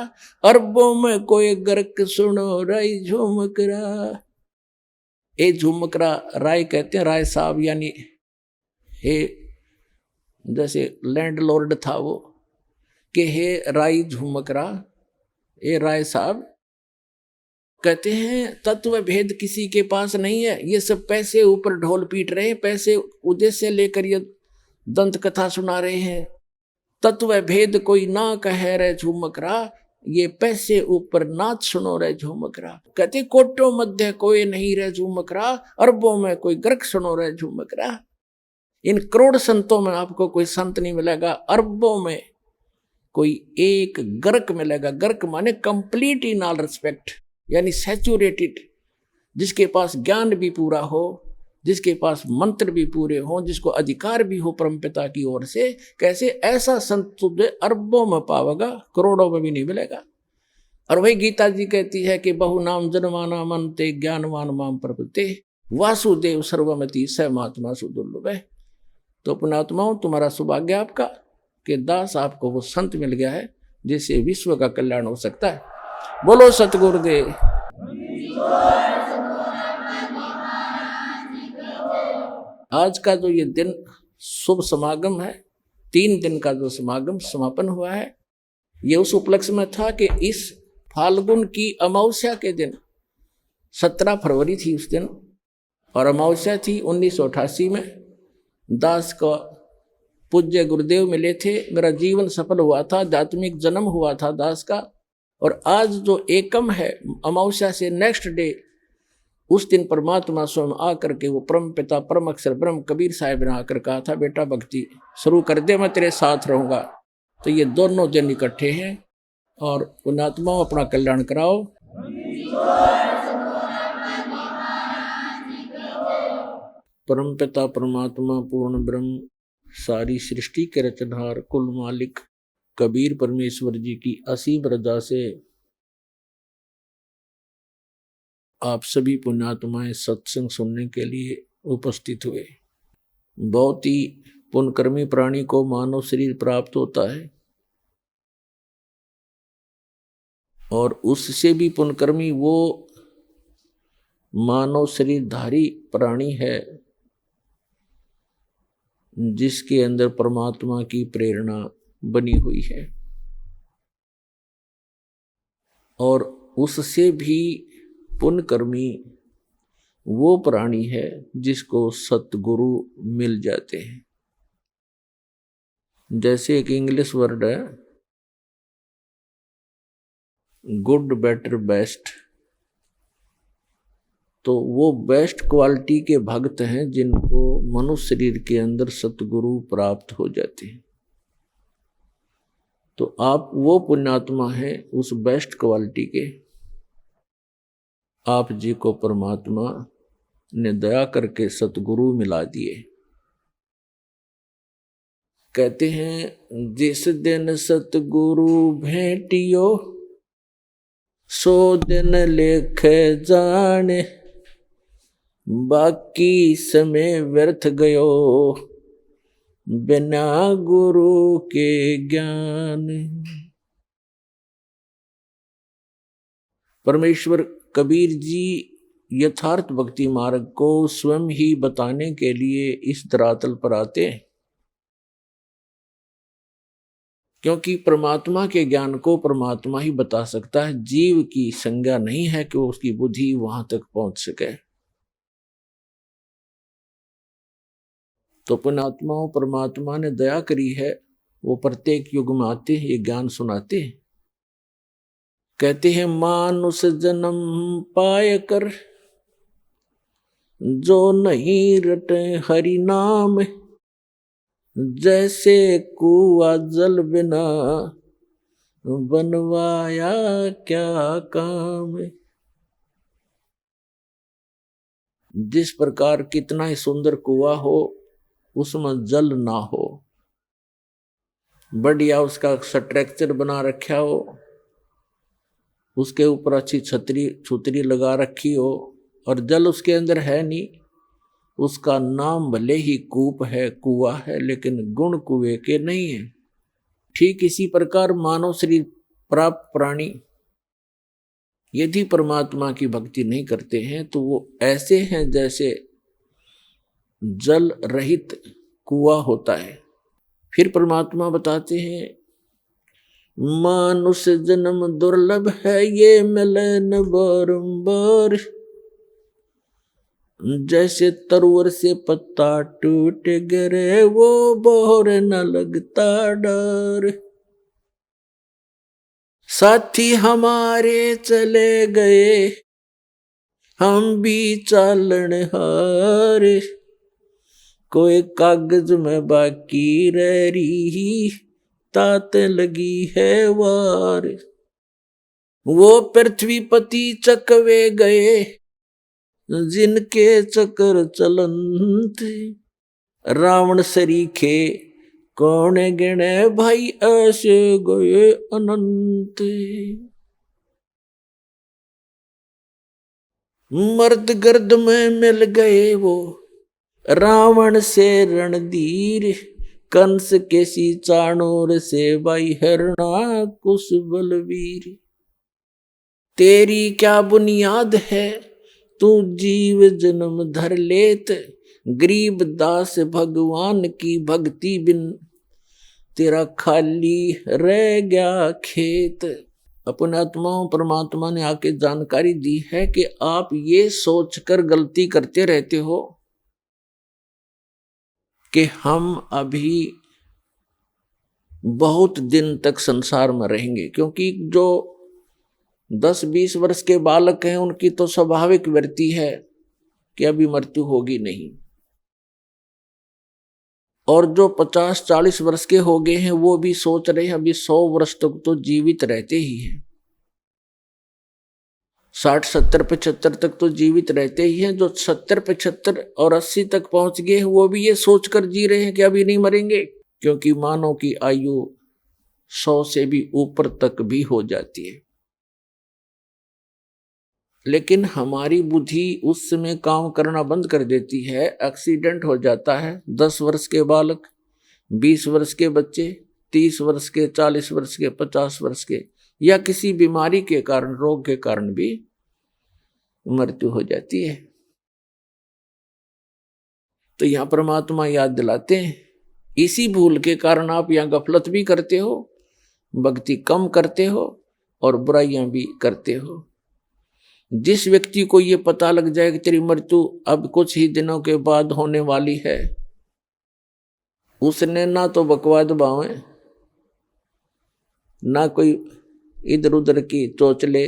Speaker 2: अरबों में कोई गर्क सुनो राई झूमकरा। ए झूमकरा राय कहते हैं, राय साहब यानी हे, जैसे लैंडलॉर्ड था वो, कि हे राय झूमकरा, ए राय साहब। कहते हैं तत्व भेद किसी के पास नहीं है, ये सब पैसे ऊपर ढोल पीट रहे हैं, पैसे उद्देश्य लेकर ये दंत कथा सुना रहे हैं। तत्व भेद कोई ना कह रहे झूमकरा, ये पैसे ऊपर नाच सुनो रे झूमकरा। कहते कोटों मध्य कोई नहीं रे झूमकरा, अरबों में कोई गर्क सुनो रे झूमकरा। इन करोड़ संतों में आपको कोई संत नहीं मिलेगा, अरबों में कोई एक गर्क मिलेगा। गर्क माने कंप्लीट इन ऑल रिस्पेक्ट, यानी सैचुरेटेड, जिसके पास ज्ञान भी पूरा हो, जिसके पास मंत्र भी पूरे हो, जिसको अधिकार भी हो परमपिता की ओर से। कैसे ऐसा संत तुझे अरबों में पावेगा, करोड़ों में भी नहीं मिलेगा। और वही गीता जी कहती है कि बहु नाम जनमाना मनते ज्ञानवान माम प्रपते, वासुदेव सर्वमति स महात्मा सुदुर्लभ है। तो पुण्यात्माओं, तुम्हारा सौभाग्य आपका कि दास आपको वो संत मिल गया है जिससे विश्व का कल्याण हो सकता है। बोलो सतगुरुदेव। आज का जो ये दिन शुभ समागम है, 3 दिन का जो समागम समापन हुआ है, ये उस उपलक्ष्य में था कि इस फाल्गुन की अमावस्या के दिन 17 फरवरी थी उस दिन, और अमावस्या थी 1988 में। दास का पूज्य गुरुदेव मिले थे, मेरा जीवन सफल हुआ था, आध्यात्मिक जन्म हुआ था दास का। और आज जो एकम है, अमावस्या से नेक्स्ट डे, उस दिन परमात्मा स्वयं आकर के वो परम पिता परम अक्षर ब्रह्म कबीर साहिब ने आकर कहा था, बेटा भक्ति शुरू कर दे, मैं तेरे साथ रहूंगा। तो ये दोनों दिन इकट्ठे हैं, और पुण्यात्माओं अपना कल्याण कराओ। परम पिता परमात्मा पूर्ण ब्रह्म सारी सृष्टि के रचनहार कुल मालिक कबीर परमेश्वर जी की असीम रजा से आप सभी पुण्यात्माएं सत्संग सुनने के लिए उपस्थित हुए। बहुत ही पुण्यकर्मी प्राणी को मानव शरीर प्राप्त होता है, और उससे भी पुण्यकर्मी वो मानव शरीरधारी प्राणी है जिसके अंदर परमात्मा की प्रेरणा बनी हुई है, और उससे भी पुण्यकर्मी वो प्राणी है जिसको सतगुरु मिल जाते हैं। जैसे एक इंग्लिश वर्ड है गुड बेटर बेस्ट, तो वो बेस्ट क्वालिटी के भक्त हैं जिनको मनुष्य शरीर के अंदर सतगुरु प्राप्त हो जाते हैं। तो आप वो पुण्यात्मा हैं उस बेस्ट क्वालिटी के। आप जी को परमात्मा ने दया करके सतगुरु मिला दिए। कहते हैं जिस दिन सतगुरु भेंटियो, सो दिन लेख जाने, बाकी समय व्यर्थ गयो बिना गुरु के ज्ञान। परमेश्वर कबीर जी यथार्थ भक्ति मार्ग को स्वयं ही बताने के लिए इस धरातल पर आते हैं, क्योंकि परमात्मा के ज्ञान को परमात्मा ही बता सकता है। जीव की संज्ञा नहीं है कि उसकी बुद्धि वहां तक पहुंच सके। तो पुण्यात्माओं, परमात्मा ने दया करी है, वो प्रत्येक युग में आते हैं, ये ज्ञान सुनाते हैं। कहते हैं मानुष जन्म पाए कर जो नहीं रटे हरि नाम, जैसे कुआ जल बिना बनवाया क्या काम। जिस प्रकार कितना ही सुंदर कुआ हो, उसमें जल ना हो, बढ़िया उसका स्ट्रक्चर बना रखा हो, उसके ऊपर अच्छी छतरी लगा रखी हो, और जल उसके अंदर है नहीं, उसका नाम भले ही कूप है, कुआ है, लेकिन गुण कुएं के नहीं है। ठीक इसी प्रकार मानव शरीर प्राप्त प्राणी यदि परमात्मा की भक्ति नहीं करते हैं तो वो ऐसे हैं जैसे जल रहित कुआ होता है। फिर परमात्मा बताते हैं मानुष जन्म दुर्लभ है, ये मिले न बारंबार, जैसे तरुवर से पत्ता टूट गिरे वो बोर न लगता डर। साथी हमारे चले गए हम भी चालन हारे, कोई कागज में बाकी रह रही तात लगी है वार। वो पृथ्वीपति चकवे गए जिनके चक्र चलंत, रावण सरीखे कौन गिने भाई ऐसे गए अनंत। मर्द गर्द में मिल गए वो रावण से रणधीर, कंस के सी चाणूर से भाई हरणा कुश बलवीर। तेरी क्या बुनियाद है तू जीव जन्म धर लेत, गरीब दास भगवान की भक्ति बिन तेरा खाली रह गया खेत। अपने आत्माओं, परमात्मा ने आके जानकारी दी है कि आप ये सोचकर गलती करते रहते हो कि हम अभी बहुत दिन तक संसार में रहेंगे, क्योंकि जो 10-20 वर्ष के बालक हैं उनकी तो स्वाभाविक वृत्ति है कि अभी मृत्यु होगी नहीं, और जो 50-40 वर्ष के हो गए हैं वो भी सोच रहे हैं अभी 100 वर्ष तक तो जीवित रहते ही हैं, 60-70-75 तक तो जीवित रहते ही हैं। जो 70-75 और 80 तक पहुंच गए हैं वो भी ये सोचकर जी रहे हैं कि अभी नहीं मरेंगे, क्योंकि मानव की आयु 100 से भी ऊपर तक भी हो जाती है। लेकिन हमारी बुद्धि उस समय काम करना बंद कर देती है, एक्सीडेंट हो जाता है। 10 वर्ष के बालक, 20 वर्ष के बच्चे, 30 वर्ष के, 40 वर्ष के, 50 वर्ष के, या किसी बीमारी के कारण, रोग के कारण भी मृत्यु हो जाती है। तो यहां परमात्मा याद दिलाते हैं, इसी भूल के कारण आप यहां गफलत भी करते हो, भक्ति कम करते हो और बुराइयां भी करते हो। जिस व्यक्ति को ये पता लग जाए कि तेरी मृत्यु अब कुछ ही दिनों के बाद होने वाली है, उसने ना तो बकवाद बावे, ना कोई इधर उधर की चोचले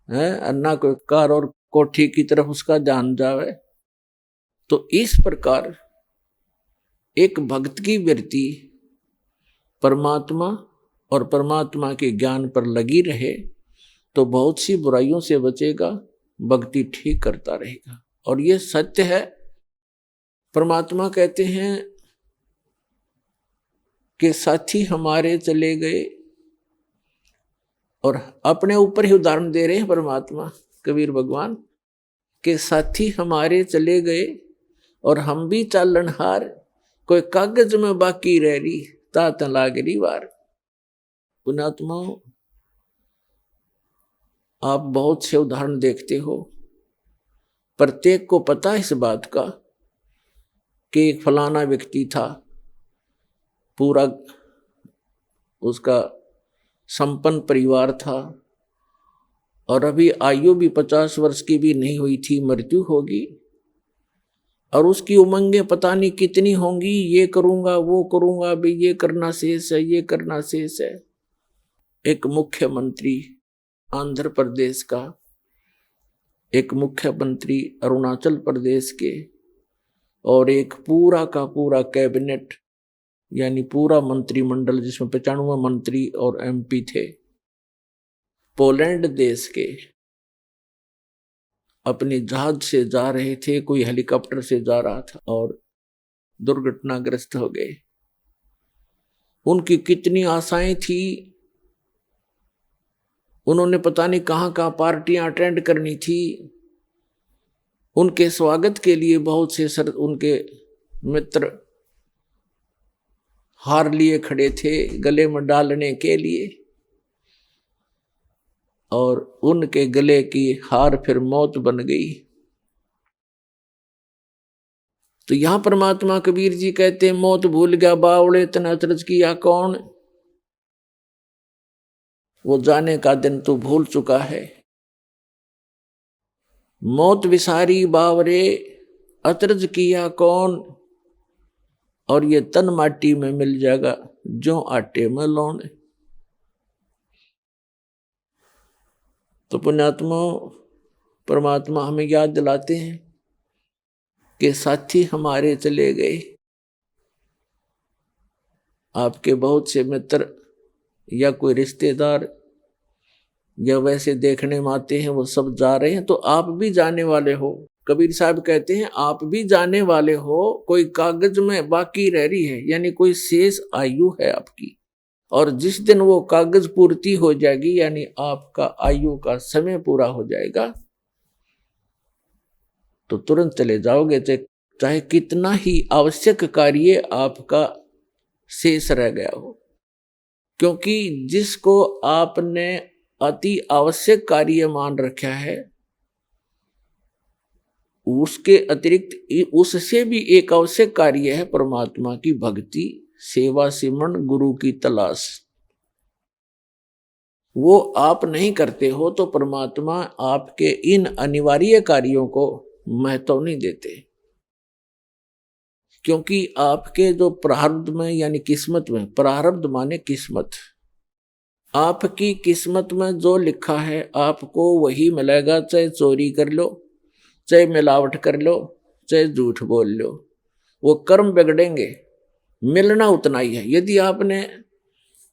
Speaker 2: है, ना कोई कार और कोठी की तरफ उसका ध्यान जावे। तो इस प्रकार एक भक्त की वृत्ति परमात्मा और परमात्मा के ज्ञान पर लगी रहे तो बहुत सी बुराइयों से बचेगा, भक्ति ठीक करता रहेगा। और ये सत्य है। परमात्मा कहते हैं कि साथी हमारे चले गए, और अपने ऊपर ही उदाहरण दे रहे हैं परमात्मा कबीर भगवान के, साथी हमारे चले गए और हम भी चालनहार, कोई कागज में बाकी रह रही तात लागरी वार। पुण्यात्माओं, आप बहुत से उदाहरण देखते हो प्रत्येक को पता है इस बात का कि एक फलाना व्यक्ति था, पूरा उसका संपन्न परिवार था और अभी आयु भी 50 वर्ष की भी नहीं हुई थी, मृत्यु होगी और उसकी उमंगें पता नहीं कितनी होंगी, ये करूंगा वो करूंगा, अभी ये करना शेष है, ये करना शेष है। एक मुख्यमंत्री आंध्र प्रदेश का, एक मुख्यमंत्री अरुणाचल प्रदेश के और एक पूरा का पूरा कैबिनेट यानी पूरा मंत्रिमंडल जिसमें 95 मंत्री और एमपी थे, पोलैंड देश के, अपने जहाज से जा रहे थे, कोई हेलीकॉप्टर से जा रहा था और दुर्घटनाग्रस्त हो गए। उनकी कितनी आशाएं थी, उन्होंने पता नहीं कहां कहां पार्टियां अटेंड करनी थी, उनके स्वागत के लिए बहुत से उनके मित्र हार लिए खड़े थे गले में डालने के लिए, और उनके गले की हार फिर मौत बन गई। तो यहां परमात्मा कबीर जी कहते हैं, मौत भूल गया बावड़े तन अचरज किया कौन, वो जाने का दिन तो भूल चुका है। मौत विसारी बावरे अचरज किया कौन, और ये तन माटी में मिल जाएगा जो आटे में लौन। तो पुण्यात्मा परमात्मा हमें याद दिलाते हैं कि साथी हमारे चले गए, आपके बहुत से मित्र या कोई रिश्तेदार या वैसे देखने में आते हैं, वो सब जा रहे हैं, तो आप भी जाने वाले हो। कबीर साहब कहते हैं आप भी जाने वाले हो, कोई कागज में बाकी रह रही है, यानी कोई शेष आयु है आपकी, और जिस दिन वो कागज पूर्ति हो जाएगी यानी आपका आयु का समय पूरा हो जाएगा तो तुरंत चले जाओगे, चाहे कितना ही आवश्यक कार्य आपका शेष रह गया हो। क्योंकि जिसको आपने अति आवश्यक कार्य मान रखा है, उसके अतिरिक्त उससे भी एक आवश्यक कार्य है परमात्मा की भक्ति, सेवा, सिमरन, गुरु की तलाश। वो आप नहीं करते हो तो परमात्मा आपके इन अनिवार्य कार्यों को महत्व नहीं देते, क्योंकि आपके जो प्रारब्ध में यानी किस्मत में, प्रारब्ध माने किस्मत, आपकी किस्मत में जो लिखा है आपको वही मिलेगा, चाहे चोरी कर लो, चाहे मिलावट कर लो, चाहे झूठ बोल लो, वो कर्म बिगड़ेंगे, मिलना उतना ही है। यदि आपने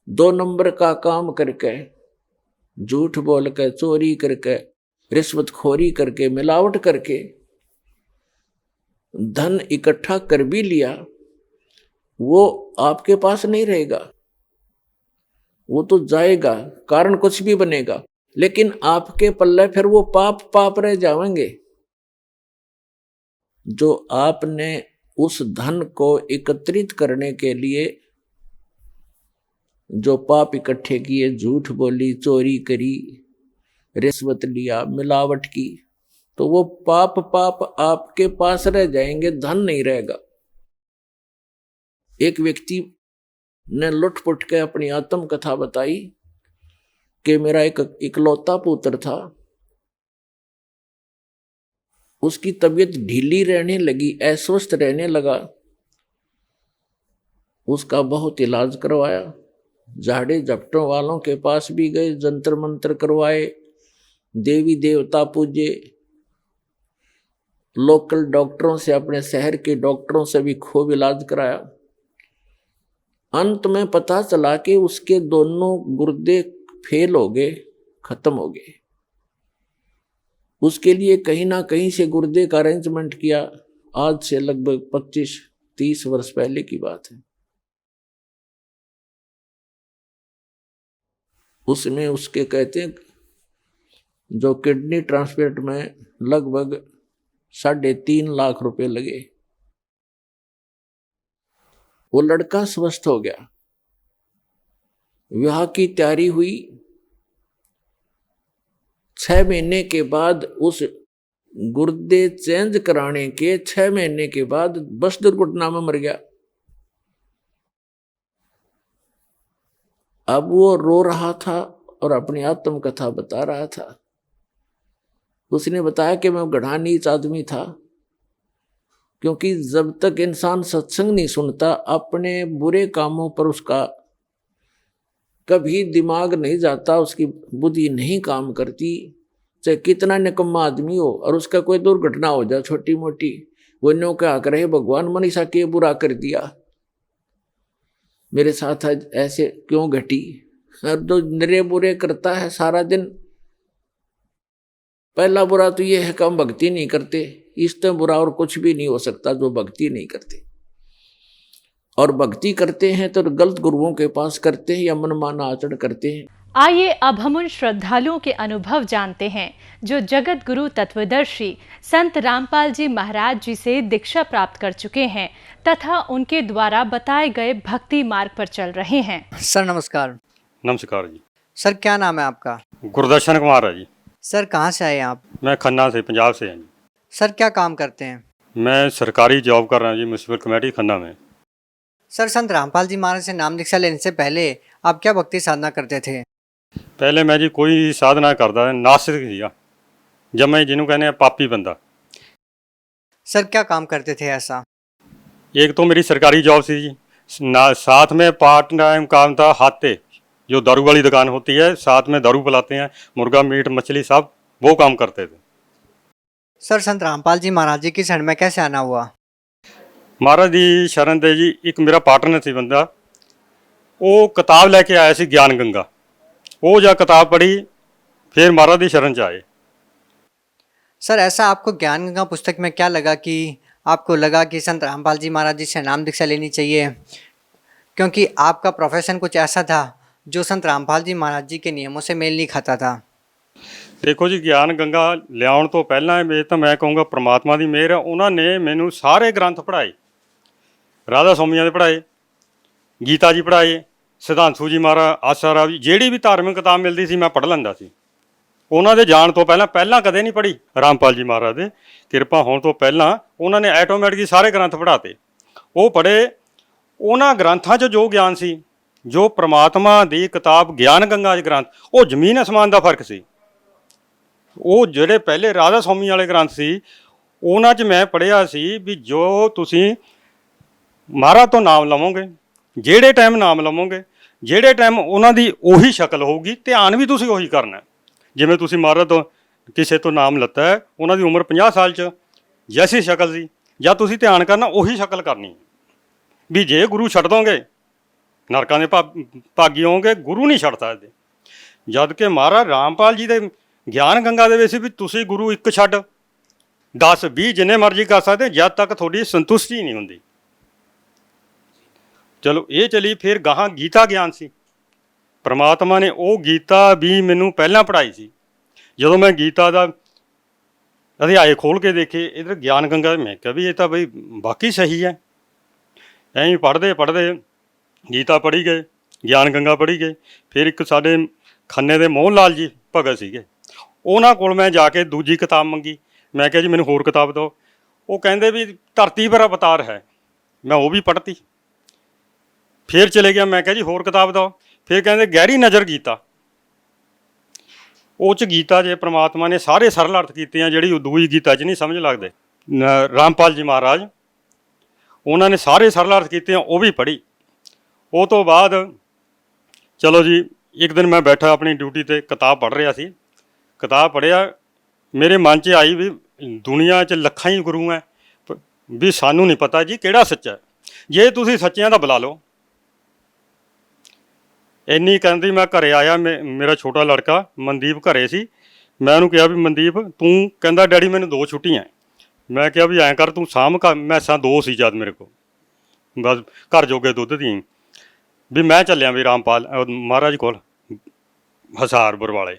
Speaker 2: 2 नंबर का काम करके, झूठ बोल के, चोरी करके, रिश्वतखोरी करके, मिलावट करके धन इकट्ठा कर भी लिया, वो आपके पास नहीं रहेगा, वो तो जाएगा, कारण कुछ भी बनेगा, लेकिन आपके पल्ले फिर वो पाप रह जाएंगे। जो आपने उस धन को एकत्रित करने के लिए जो पाप इकट्ठे किए, झूठ बोली, चोरी करी, रिश्वत लिया, मिलावट की, तो वो पाप आपके पास रह जाएंगे, धन नहीं रहेगा। एक व्यक्ति ने लुटपुट के अपनी आत्म कथा बताई कि मेरा एक इकलौता पुत्र था, उसकी तबीयत ढीली रहने लगी, अस्वस्थ रहने लगा, उसका बहुत इलाज करवाया, झाड़े झपटों वालों के पास भी गए, जंतर मंत्र करवाए, देवी देवता पूजे, लोकल डॉक्टरों से, अपने शहर के डॉक्टरों से भी खूब इलाज कराया। अंत में पता चला कि उसके दोनों गुर्दे फेल हो गए, खत्म हो गए। उसके लिए कहीं ना कहीं से गुर्दे का अरेंजमेंट किया, आज से लगभग 25-30 वर्ष पहले की बात है। उसमें उसके कहते हैं जो किडनी ट्रांसप्लांट में लगभग 3.5 लाख रुपए लगे। वो लड़का स्वस्थ हो गया, विवाह की तैयारी हुई। 6 महीने के बाद उस गुर्दे चेंज कराने के 6 महीने के बाद बस दुर्घटना में मर गया। अब वो रो रहा था और अपनी आत्मकथा बता रहा था। उसने बताया कि मैं गधा नीच आदमी था, क्योंकि जब तक इंसान सत्संग नहीं सुनता अपने बुरे कामों पर उसका कभी दिमाग नहीं जाता, उसकी बुद्धि नहीं काम करती, चाहे कितना निकम्मा आदमी हो और उसका कोई दुर्घटना हो जाए छोटी मोटी, वो न्यों क्या करे भगवान मनीषा के बुरा कर दिया, मेरे साथ आज ऐसे क्यों घटी। और जो निरे बुरे करता है सारा दिन, पहला बुरा तो ये है कि हम भक्ति नहीं करते, इससे बुरा और कुछ भी नहीं हो सकता जो भक्ति नहीं करते। और भक्ति करते हैं तो गलत गुरुओं के पास करते हैं या मनमाना आचरण करते हैं।
Speaker 3: आइए अब हम उन श्रद्धालुओं के अनुभव जानते हैं जो जगत गुरु तत्वदर्शी संत रामपाल जी महाराज जी से दीक्षा प्राप्त कर चुके हैं तथा उनके द्वारा बताए गए भक्ति मार्ग पर चल रहे हैं।
Speaker 4: सर नमस्कार।
Speaker 5: नमस्कार जी।
Speaker 4: सर क्या नाम है आपका?
Speaker 5: गुरदर्शन कुमार है जी।
Speaker 4: सर कहाँ से आए आप?
Speaker 5: मैं खन्ना से, पंजाब से हैं जी।
Speaker 4: सर क्या काम करते हैं?
Speaker 5: मैं सरकारी जॉब कर रहा हूँ जी, म्यूनसिपल कमेटी खन्ना में।
Speaker 4: सर संत रामपाल जी महाराज से नाम दीक्षा लेने से पहले आप क्या भक्ति साधना करते थे?
Speaker 5: पहले मैं जी कोई साधना करता नास्तिक सीगा, जब मैं जिन्हों कहने पापी बंदा।
Speaker 4: सर क्या काम करते थे ऐसा?
Speaker 5: एक तो मेरी सरकारी जॉब थी जी, साथ में पार्ट टाइम काम था हाथे, जो दारू वाली दुकान होती है, साथ में दारू पिलाते हैं, मुर्गा मीट मछली सब वो काम करते थे।
Speaker 4: सर संत रामपाल जी महाराज जी की शरण में कैसे आना हुआ?
Speaker 5: महाराज जी शरण दे जी, एक मेरा पार्टनर थी बंदा, वो किताब लेके आया सी ज्ञान गंगा, वो जा किताब पढ़ी, फिर महाराज जी शरण च आए।
Speaker 4: सर ऐसा आपको ज्ञान गंगा पुस्तक में क्या लगा कि आपको लगा कि संत रामपाल जी महाराज जी से नाम दीक्षा लेनी चाहिए, क्योंकि आपका प्रोफेशन कुछ ऐसा था जो संत रामपाल जी महाराज जी के नियमों से मेल नहीं खाता था?
Speaker 5: देखो जी, ਗਿਆਨ ਗੰਗਾ ਲਿਆਉਣ ਤੋਂ ਪਹਿਲਾਂ ਇਹ ਤਾਂ ਮੈਂ ਕਹੂੰਗਾ ਪ੍ਰਮਾਤਮਾ ਦੀ ਮਿਹਰ ਹੈ, ਉਹਨਾਂ ਨੇ ਮੈਨੂੰ ਸਾਰੇ ਗ੍ਰੰਥ ਪੜ੍ਹਾਏ, ਰਾਧਾ ਸਵਾਮੀਆਂ ਦੇ ਪੜ੍ਹਾਏ, ਗੀਤਾ ਜੀ ਪੜ੍ਹਾਏ, ਸਿਧਾਂਤੂ ਜੀ ਮਹਾਰਾਜ, ਆਸਾ ਰਾਮ ਜੀ, ਜਿਹੜੀ ਵੀ ਧਾਰਮਿਕ ਕਿਤਾਬ ਮਿਲਦੀ ਸੀ ਮੈਂ ਪੜ੍ਹ ਲੈਂਦਾ ਸੀ। ਉਹਨਾਂ ਦੇ ਜਾਣ ਤੋਂ ਪਹਿਲਾਂ ਕਦੇ ਨਹੀਂ ਪੜ੍ਹੀ। ਰਾਮਪਾਲ ਜੀ ਮਹਾਰਾਜ ਦੇ ਕਿਰਪਾ ਹੋਣ ਤੋਂ ਪਹਿਲਾਂ ਉਹਨਾਂ ਨੇ ਆਟੋਮੈਟਿਕ ਹੀ ਸਾਰੇ ਗ੍ਰੰਥ ਪੜ੍ਹਾਤੇ। ਉਹ ਪੜ੍ਹੇ, ਉਹਨਾਂ ਗ੍ਰੰਥਾਂ 'ਚ ਜੋ ਗਿਆਨ ਸੀ, ਜੋ ਪ੍ਰਮਾਤਮਾ ਦੀ ਕਿਤਾਬ ਗਿਆਨ ਗੰਗਾ 'ਚ ਗ੍ਰੰਥ, ਉਹ ਜ਼ਮੀਨ ਅਸਮਾਨ ਦਾ ਫਰਕ ਸੀ। ਉਹ ਜਿਹੜੇ ਪਹਿਲੇ ਰਾਧਾ ਸਵਾਮੀ ਵਾਲੇ ਗ੍ਰੰਥ ਸੀ, ਉਹਨਾਂ 'ਚ ਮੈਂ ਪੜ੍ਹਿਆ ਸੀ ਵੀ ਜੋ ਤੁਸੀਂ ਮਹਾਰਾਜ ਤੋਂ ਨਾਮ ਲਵੋਗੇ, ਜਿਹੜੇ ਟਾਈਮ ਨਾਮ ਲਵੋਗੇ, ਜਿਹੜੇ ਟਾਈਮ ਉਹਨਾਂ ਦੀ ਉਹੀ ਸ਼ਕਲ ਹੋਊਗੀ, ਧਿਆਨ ਵੀ ਤੁਸੀਂ ਉਹੀ ਕਰਨਾ। ਜਿਵੇਂ ਤੁਸੀਂ ਮਹਾਰਾਜ ਤੋਂ ਕਿਸੇ ਤੋਂ ਨਾਮ ਲੱਤਾ ਹੈ, ਉਹਨਾਂ ਦੀ ਉਮਰ 50 ਸਾਲ 'ਚ ਜੈਸੀ ਸ਼ਕਲ ਸੀ, ਜਾਂ ਤੁਸੀਂ ਧਿਆਨ ਕਰਨਾ ਉਹੀ ਸ਼ਕਲ ਕਰਨੀ। ਵੀ ਜੇ ਗੁਰੂ ਛੱਡ ਦੋਗੇ ਨਰਕਾਂ ਦੇ ਭਾਗੀ ਹੋਵੋਗੇ, ਗੁਰੂ ਨਹੀਂ ਛੱਡ ਸਕਦੇ। ਜਦ ਕਿ ਮਹਾਰਾਜ ਰਾਮਪਾਲ ਜੀ ਦੇ ਗਿਆਨ ਗੰਗਾ ਦੇ ਵਿੱਚ ਵੀ ਤੁਸੀਂ ਗੁਰੂ ਇੱਕ ਛੱਡ 10 20 ਜਿੰਨੇ ਮਰਜ਼ੀ ਕਰ ਸਕਦੇ, ਜਦ ਤੱਕ ਤੁਹਾਡੀ ਸੰਤੁਸ਼ਟੀ ਨਹੀਂ ਹੁੰਦੀ। ਚਲੋ ਇਹ ਚਲੀ, ਫਿਰ ਗਾਹਾਂ ਗੀਤਾ ਗਿਆਨ ਸੀ। ਪਰਮਾਤਮਾ ਨੇ ਉਹ ਗੀਤਾ ਵੀ ਮੈਨੂੰ ਪਹਿਲਾਂ ਪੜ੍ਹਾਈ ਸੀ। ਜਦੋਂ ਮੈਂ ਗੀਤਾ ਦਾ ਅਧਿਆਏ ਖੋਲ੍ਹ ਕੇ ਦੇਖੇ, ਇੱਧਰ ਗਿਆਨ ਗੰਗਾ, ਮੈਂ ਕਿਹਾ ਵੀ ਇਹ ਤਾਂ ਬਈ ਬਾਕੀ ਸਹੀ ਹੈ। ਐਂ ਪੜ੍ਹਦੇ ਪੜ੍ਹਦੇ ਗੀਤਾ ਪੜ੍ਹੀ ਗਏ, ਗਿਆਨ ਗੰਗਾ ਪੜ੍ਹੀ ਗਏ। ਫਿਰ ਇੱਕ ਸਾਡੇ ਖੰਨੇ ਦੇ ਮੋਹਨ ਲਾਲ ਜੀ ਭਗਤ ਸੀਗੇ, ਉਹਨਾਂ ਕੋਲ ਮੈਂ ਜਾ ਕੇ ਦੂਜੀ ਕਿਤਾਬ ਮੰਗੀ। ਮੈਂ ਕਿਹਾ ਜੀ ਮੈਨੂੰ ਹੋਰ ਕਿਤਾਬ ਦਿਓ। ਉਹ ਕਹਿੰਦੇ ਵੀ ਧਰਤੀ ਪਰ ਅਵਤਾਰ ਹੈ। ਮੈਂ ਉਹ ਵੀ ਪੜ੍ਹਤੀ। ਫਿਰ ਚਲੇ ਗਿਆ, ਮੈਂ ਕਿਹਾ ਜੀ ਹੋਰ ਕਿਤਾਬ ਦਿਓ। ਫਿਰ ਕਹਿੰਦੇ ਗਹਿਰੀ ਨਜ਼ਰ ਗੀਤਾ। ਉਹ 'ਚ ਗੀਤਾ 'ਚ ਪ੍ਰਮਾਤਮਾ ਨੇ ਸਾਰੇ ਸਰਲ ਅਰਥ ਕੀਤੇ ਆ, ਜਿਹੜੀ ਦੂਜੀ ਗੀਤਾ 'ਚ ਨਹੀਂ ਸਮਝ ਲੱਗਦੇ। ਰਾਮਪਾਲ ਜੀ ਮਹਾਰਾਜ ਉਹਨਾਂ ਨੇ ਸਾਰੇ ਸਰਲ ਅਰਥ ਕੀਤੇ ਆ, ਉਹ ਵੀ ਪੜ੍ਹੀ। ਉਹ ਤੋਂ ਬਾਅਦ ਚਲੋ ਜੀ, ਇੱਕ ਦਿਨ ਮੈਂ ਬੈਠਾ ਆਪਣੀ ਡਿਊਟੀ 'ਤੇ, ਕਿਤਾਬ ਪੜ੍ਹ ਰਿਹਾ ਸੀ। ਕਿਤਾਬ ਪੜ੍ਹਿਆ, ਮੇਰੇ ਮਨ 'ਚ ਆਈ ਵੀ ਦੁਨੀਆ 'ਚ ਲੱਖਾਂ ਹੀ ਗੁਰੂ ਹੈ, ਵੀ ਸਾਨੂੰ ਨਹੀਂ ਪਤਾ ਜੀ ਕਿਹੜਾ ਸੱਚਾ। ਜੇ ਤੁਸੀਂ ਸੱਚਿਆਂ ਦਾ ਬੁਲਾ ਲਓ। ਇੰਨੀ ਕਹਿੰਦੀ ਮੈਂ ਘਰੇ ਆਇਆ, ਮੇਰਾ ਛੋਟਾ ਲੜਕਾ ਮਨਦੀਪ ਘਰੇ ਸੀ। ਮੈਂ ਉਹਨੂੰ ਕਿਹਾ ਵੀ ਮਨਦੀਪ ਤੂੰ, ਕਹਿੰਦਾ ਡੈਡੀ ਮੈਨੂੰ 2 ਛੁੱਟੀਆਂ। ਮੈਂ ਕਿਹਾ ਵੀ ਐਂ ਕਰ, ਤੂੰ ਸਾਂਭ ਮੈਸਾਂ 2 ਸੀ ਜਦ ਮੇਰੇ ਕੋਲ, ਬਸ ਘਰ ਜੋਗੇ ਦੁੱਧ ਦੀ, ਵੀ ਮੈਂ ਚੱਲਿਆ ਵੀ ਰਾਮਪਾਲ ਮਹਾਰਾਜ ਕੋਲ ਹਸਾਰ ਬਰਵਾਲੇ।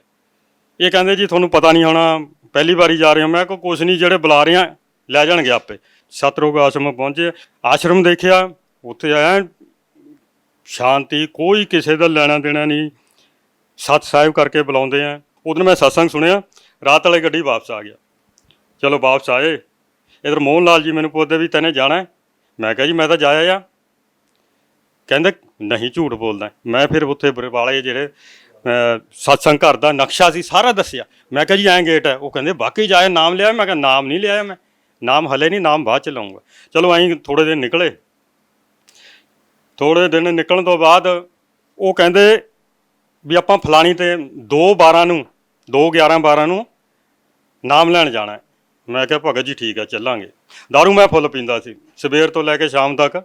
Speaker 5: ਇਹ ਕਹਿੰਦੇ ਜੀ ਤੁਹਾਨੂੰ ਪਤਾ ਨਹੀਂ ਹੋਣਾ, ਪਹਿਲੀ ਵਾਰੀ ਜਾ ਰਹੇ ਹੋ। ਮੈਂ ਕਿਹਾ ਕੁਛ ਨਹੀਂ, ਜਿਹੜੇ ਬੁਲਾ ਰਹੇ ਆ ਲੈ ਜਾਣਗੇ ਆਪੇ। ਸਤਰੋਗ ਆਸ਼ਰਮ ਪਹੁੰਚੇ, ਆਸ਼ਰਮ ਦੇਖਿਆ, ਉੱਥੇ ਆਇਆ ਸ਼ਾਂਤੀ, ਕੋਈ ਕਿਸੇ ਦਾ ਲੈਣਾ ਦੇਣਾ ਨਹੀਂ। ਸਤ ਸਾਹਿਬ ਕਰਕੇ ਬੁਲਾਉਂਦੇ ਆ। ਉਦੋਂ ਮੈਂ ਸਤਸੰਗ ਸੁਣਿਆ, ਰਾਤ ਵਾਲੀ ਗੱਡੀ ਵਾਪਸ ਆ ਗਿਆ। ਚਲੋ ਵਾਪਸ ਆਏ। ਇੱਧਰ ਮੋਹਨ ਲਾਲ ਜੀ ਮੈਨੂੰ ਪੁੱਛਦੇ ਵੀ ਤੈਨੇ ਜਾਣਾ ਹੈ? ਮੈਂ ਕਿਹਾ ਜੀ ਮੈਂ ਤਾਂ ਜਾਇਆ ਆ। ਕਹਿੰਦੇ ਨਹੀਂ ਝੂਠ ਬੋਲਦਾ। ਮੈਂ ਫਿਰ ਉੱਥੇ ਵਾਲੇ ਜਿਹੜੇ ਸਤਸੰਗ ਘਰ ਦਾ ਨਕਸ਼ਾ ਸੀ ਸਾਰਾ ਦੱਸਿਆ। ਮੈਂ ਕਿਹਾ ਜੀ ਐਂ ਗੇਟ ਹੈ। ਉਹ ਕਹਿੰਦੇ ਵਾਕਈ ਜਾਇਆ, ਨਾਮ ਲਿਆ? ਮੈਂ ਕਿਹਾ ਨਾਮ ਨਹੀਂ ਲਿਆ, ਮੈਂ ਨਾਮ ਹਲੇ ਨਹੀਂ, ਨਾਮ ਬਾਅਦ ਚ ਲਾਊਂਗਾ। ਚਲੋ ਐਂ ਥੋੜ੍ਹੇ ਦਿਨ ਨਿਕਲੇ। ਥੋੜ੍ਹੇ ਦਿਨ ਨਿਕਲਣ ਤੋਂ ਬਾਅਦ ਉਹ ਕਹਿੰਦੇ ਵੀ ਆਪਾਂ ਫਲਾਣੀ ਤੇ 2/11/12 ਨੂੰ ਨਾਮ ਲੈਣ ਜਾਣਾ ਹੈ। ਮੈਂ ਕਿਹਾ ਭਗਤ ਜੀ ਠੀਕ ਹੈ ਚੱਲਾਂਗੇ। ਦਾਰੂ ਮੈਂ ਫੁੱਲ ਪੀਂਦਾ ਸੀ ਸਵੇਰ ਤੋਂ ਲੈ ਕੇ ਸ਼ਾਮ ਤੱਕ।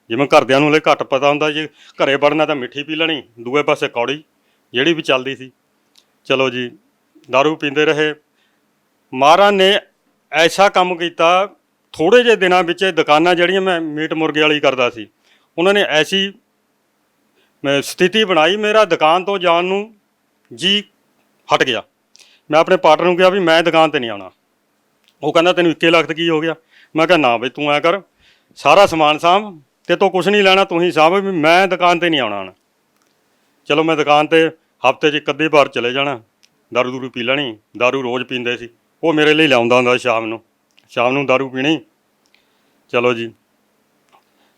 Speaker 5: ਜਿਵੇਂ ਘਰਦਿਆਂ ਨੂੰ ਹਲੇ ਘੱਟ ਪਤਾ ਹੁੰਦਾ, ਜੇ ਘਰੇ ਵੜਨਾ ਤਾਂ ਮਿੱਠੀ ਪੀ ਲੈਣੀ, ਦੂਏ ਪਾਸੇ ਕੌੜੀ ਜਿਹੜੀ ਵੀ ਚੱਲਦੀ ਸੀ। ਚਲੋ ਜੀ ਦਾਰੂ ਪੀਂਦੇ ਰਹੇ। ਮਹਾਰਾਜ ਨੇ ਐਸਾ ਕੰਮ ਕੀਤਾ, ਥੋੜ੍ਹੇ ਜਿਹੇ ਦਿਨਾਂ ਵਿੱਚ ਦੁਕਾਨਾਂ ਜਿਹੜੀਆਂ ਮੈਂ ਮੀਟ ਮੁਰਗੇ ਵਾਲੀ ਕਰਦਾ ਸੀ, ਉਹਨਾਂ ਨੇ ਐਸੀ ਸਥਿਤੀ ਬਣਾਈ, ਮੇਰਾ ਦੁਕਾਨ ਤੋਂ ਜਾਣ ਨੂੰ ਜੀ ਹਟ ਗਿਆ। ਮੈਂ ਆਪਣੇ ਪਾਰਟਨਰ ਨੂੰ ਕਿਹਾ ਵੀ ਮੈਂ ਦੁਕਾਨ 'ਤੇ ਨਹੀਂ ਆਉਣਾ। ਉਹ ਕਹਿੰਦਾ ਤੈਨੂੰ 21 ਲੱਖ ਕੀ ਹੋ ਗਿਆ? ਮੈਂ ਕਿਹਾ ਨਾ ਬਈ ਤੂੰ ਐਂ ਕਰ, ਸਾਰਾ ਸਮਾਨ ਸਾਂਭ, ਤੇ ਤੋਂ ਕੁਛ ਨਹੀਂ ਲੈਣਾ, ਤੂੰ ਹੀ ਸਾਂਭ, ਵੀ ਮੈਂ ਦੁਕਾਨ 'ਤੇ ਨਹੀਂ ਆਉਣਾ ਹੁਣ। ਚਲੋ ਮੈਂ ਦੁਕਾਨ 'ਤੇ ਹਫ਼ਤੇ 'ਚ ਇੱਕ ਅੱਧੀ ਵਾਰ ਚਲੇ ਜਾਣਾ, ਦਾਰੂ ਦੂਰੂ ਪੀ ਲੈਣੀ। ਦਾਰੂ ਰੋਜ਼ ਪੀਂਦੇ ਸੀ, ਉਹ ਮੇਰੇ ਲਈ ਲਿਆਉਂਦਾ ਹੁੰਦਾ ਸ਼ਾਮ ਨੂੰ ਦਾਰੂ ਪੀਣੀ। ਚਲੋ ਜੀ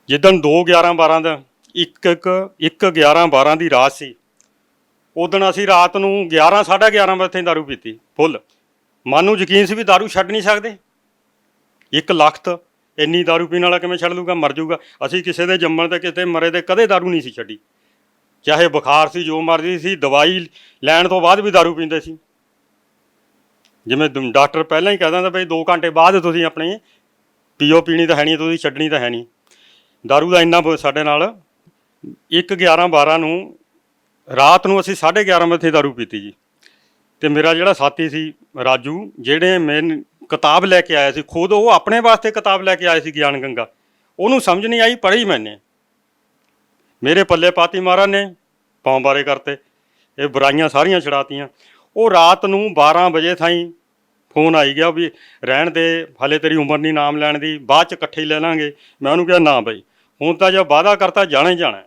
Speaker 5: ਜਿੱਦਣ 2/11/12 ਦਾ 1/11/12 ਦੀ ਰਾਤ ਸੀ, ਉਦਣ ਅਸੀਂ ਰਾਤ ਨੂੰ 11 11:30 ਵਜੇ ਦਾਰੂ ਪੀਤੀ ਫੁੱਲ। ਮਨ ਨੂੰ ਯਕੀਨ ਸੀ ਵੀ ਦਾਰੂ ਛੱਡ ਨਹੀਂ ਸਕਦੇ। 1 ਲੱਖ ਇੰਨੀ ਦਾਰੂ ਪੀਣ ਵਾਲਾ ਕਿਵੇਂ ਛੱਡ ਲੂਗਾ? ਮਰ ਜੂਗਾ। ਅਸੀਂ ਕਿਸੇ ਦੇ ਜੰਮਣ ਤੇ ਕਿਸੇ ਮਰੇ ਦੇ ਕਦੇ ਦਾਰੂ ਨਹੀਂ ਸੀ ਛੱਡੀ, ਚਾਹੇ ਬੁਖਾਰ ਸੀ, ਜੋ ਮਰਜ਼ੀ ਸੀ। ਦਵਾਈ ਲੈਣ ਤੋਂ ਬਾਅਦ ਵੀ ਦਾਰੂ ਪੀਂਦੇ ਸੀ। ਜਿਵੇਂ ਡਾਕਟਰ ਪਹਿਲਾਂ ਹੀ ਕਹਿ ਦਿੰਦਾ ਬਈ 2 ਘੰਟੇ ਬਾਅਦ ਤੁਸੀਂ ਆਪਣੀ ਪੀਓ, ਪੀਣੀ ਤਾਂ ਹੈ ਨਹੀਂ, ਤੁਸੀਂ ਛੱਡਣੀ ਤਾਂ ਹੈ ਨਹੀਂ। ਦਾਰੂ ਦਾ ਇੰਨਾ ਸਾਡੇ ਨਾਲ 1/11/12 ਨੂੰ ਰਾਤ ਨੂੰ ਅਸੀਂ 11:30 ਵਜੇ ਦਾਰੂ ਪੀਤੀ ਜੀ। ਅਤੇ ਮੇਰਾ ਜਿਹੜਾ ਸਾਥੀ ਸੀ ਰਾਜੂ, ਜਿਹੜੇ ਮੈਨੂੰ ਕਿਤਾਬ ਲੈ ਕੇ ਆਇਆ ਸੀ, ਖੁਦ ਉਹ ਆਪਣੇ ਵਾਸਤੇ ਕਿਤਾਬ ਲੈ ਕੇ ਆਏ ਸੀ ਗਿਆਨ ਗੰਗਾ, ਉਹਨੂੰ ਸਮਝ ਨਹੀਂ ਆਈ, ਪੜ੍ਹੀ ਮੈਨੇ, ਮੇਰੇ ਪੱਲੇ ਪਾਤੀ ਮਹਾਰਾਜ ਨੇ, ਪਾਉਂ ਬਾਰੇ ਕਰਤੇ, ਇਹ ਬੁਰਾਈਆਂ ਸਾਰੀਆਂ ਛਡਾਤੀਆਂ। ਉਹ ਰਾਤ ਨੂੰ 12 ਵਜੇ ਥਾਈਂ ਫੋਨ ਆਈ ਗਿਆ ਵੀ ਰਹਿਣ ਦੇ, ਹਾਲੇ ਤੇਰੀ ਉਮਰ ਨਹੀਂ ਨਾਮ ਲੈਣ ਦੀ, ਬਾਅਦ 'ਚ ਇਕੱਠੇ ਹੀ ਲੈ ਲਾਂਗੇ। ਮੈਂ ਉਹਨੂੰ ਕਿਹਾ ਨਾ ਬਈ, ਹੁਣ ਤਾਂ ਜੇ ਵਾਅਦਾ ਕਰਤਾ ਜਾਣਾ ਹੀ ਜਾਣਾ।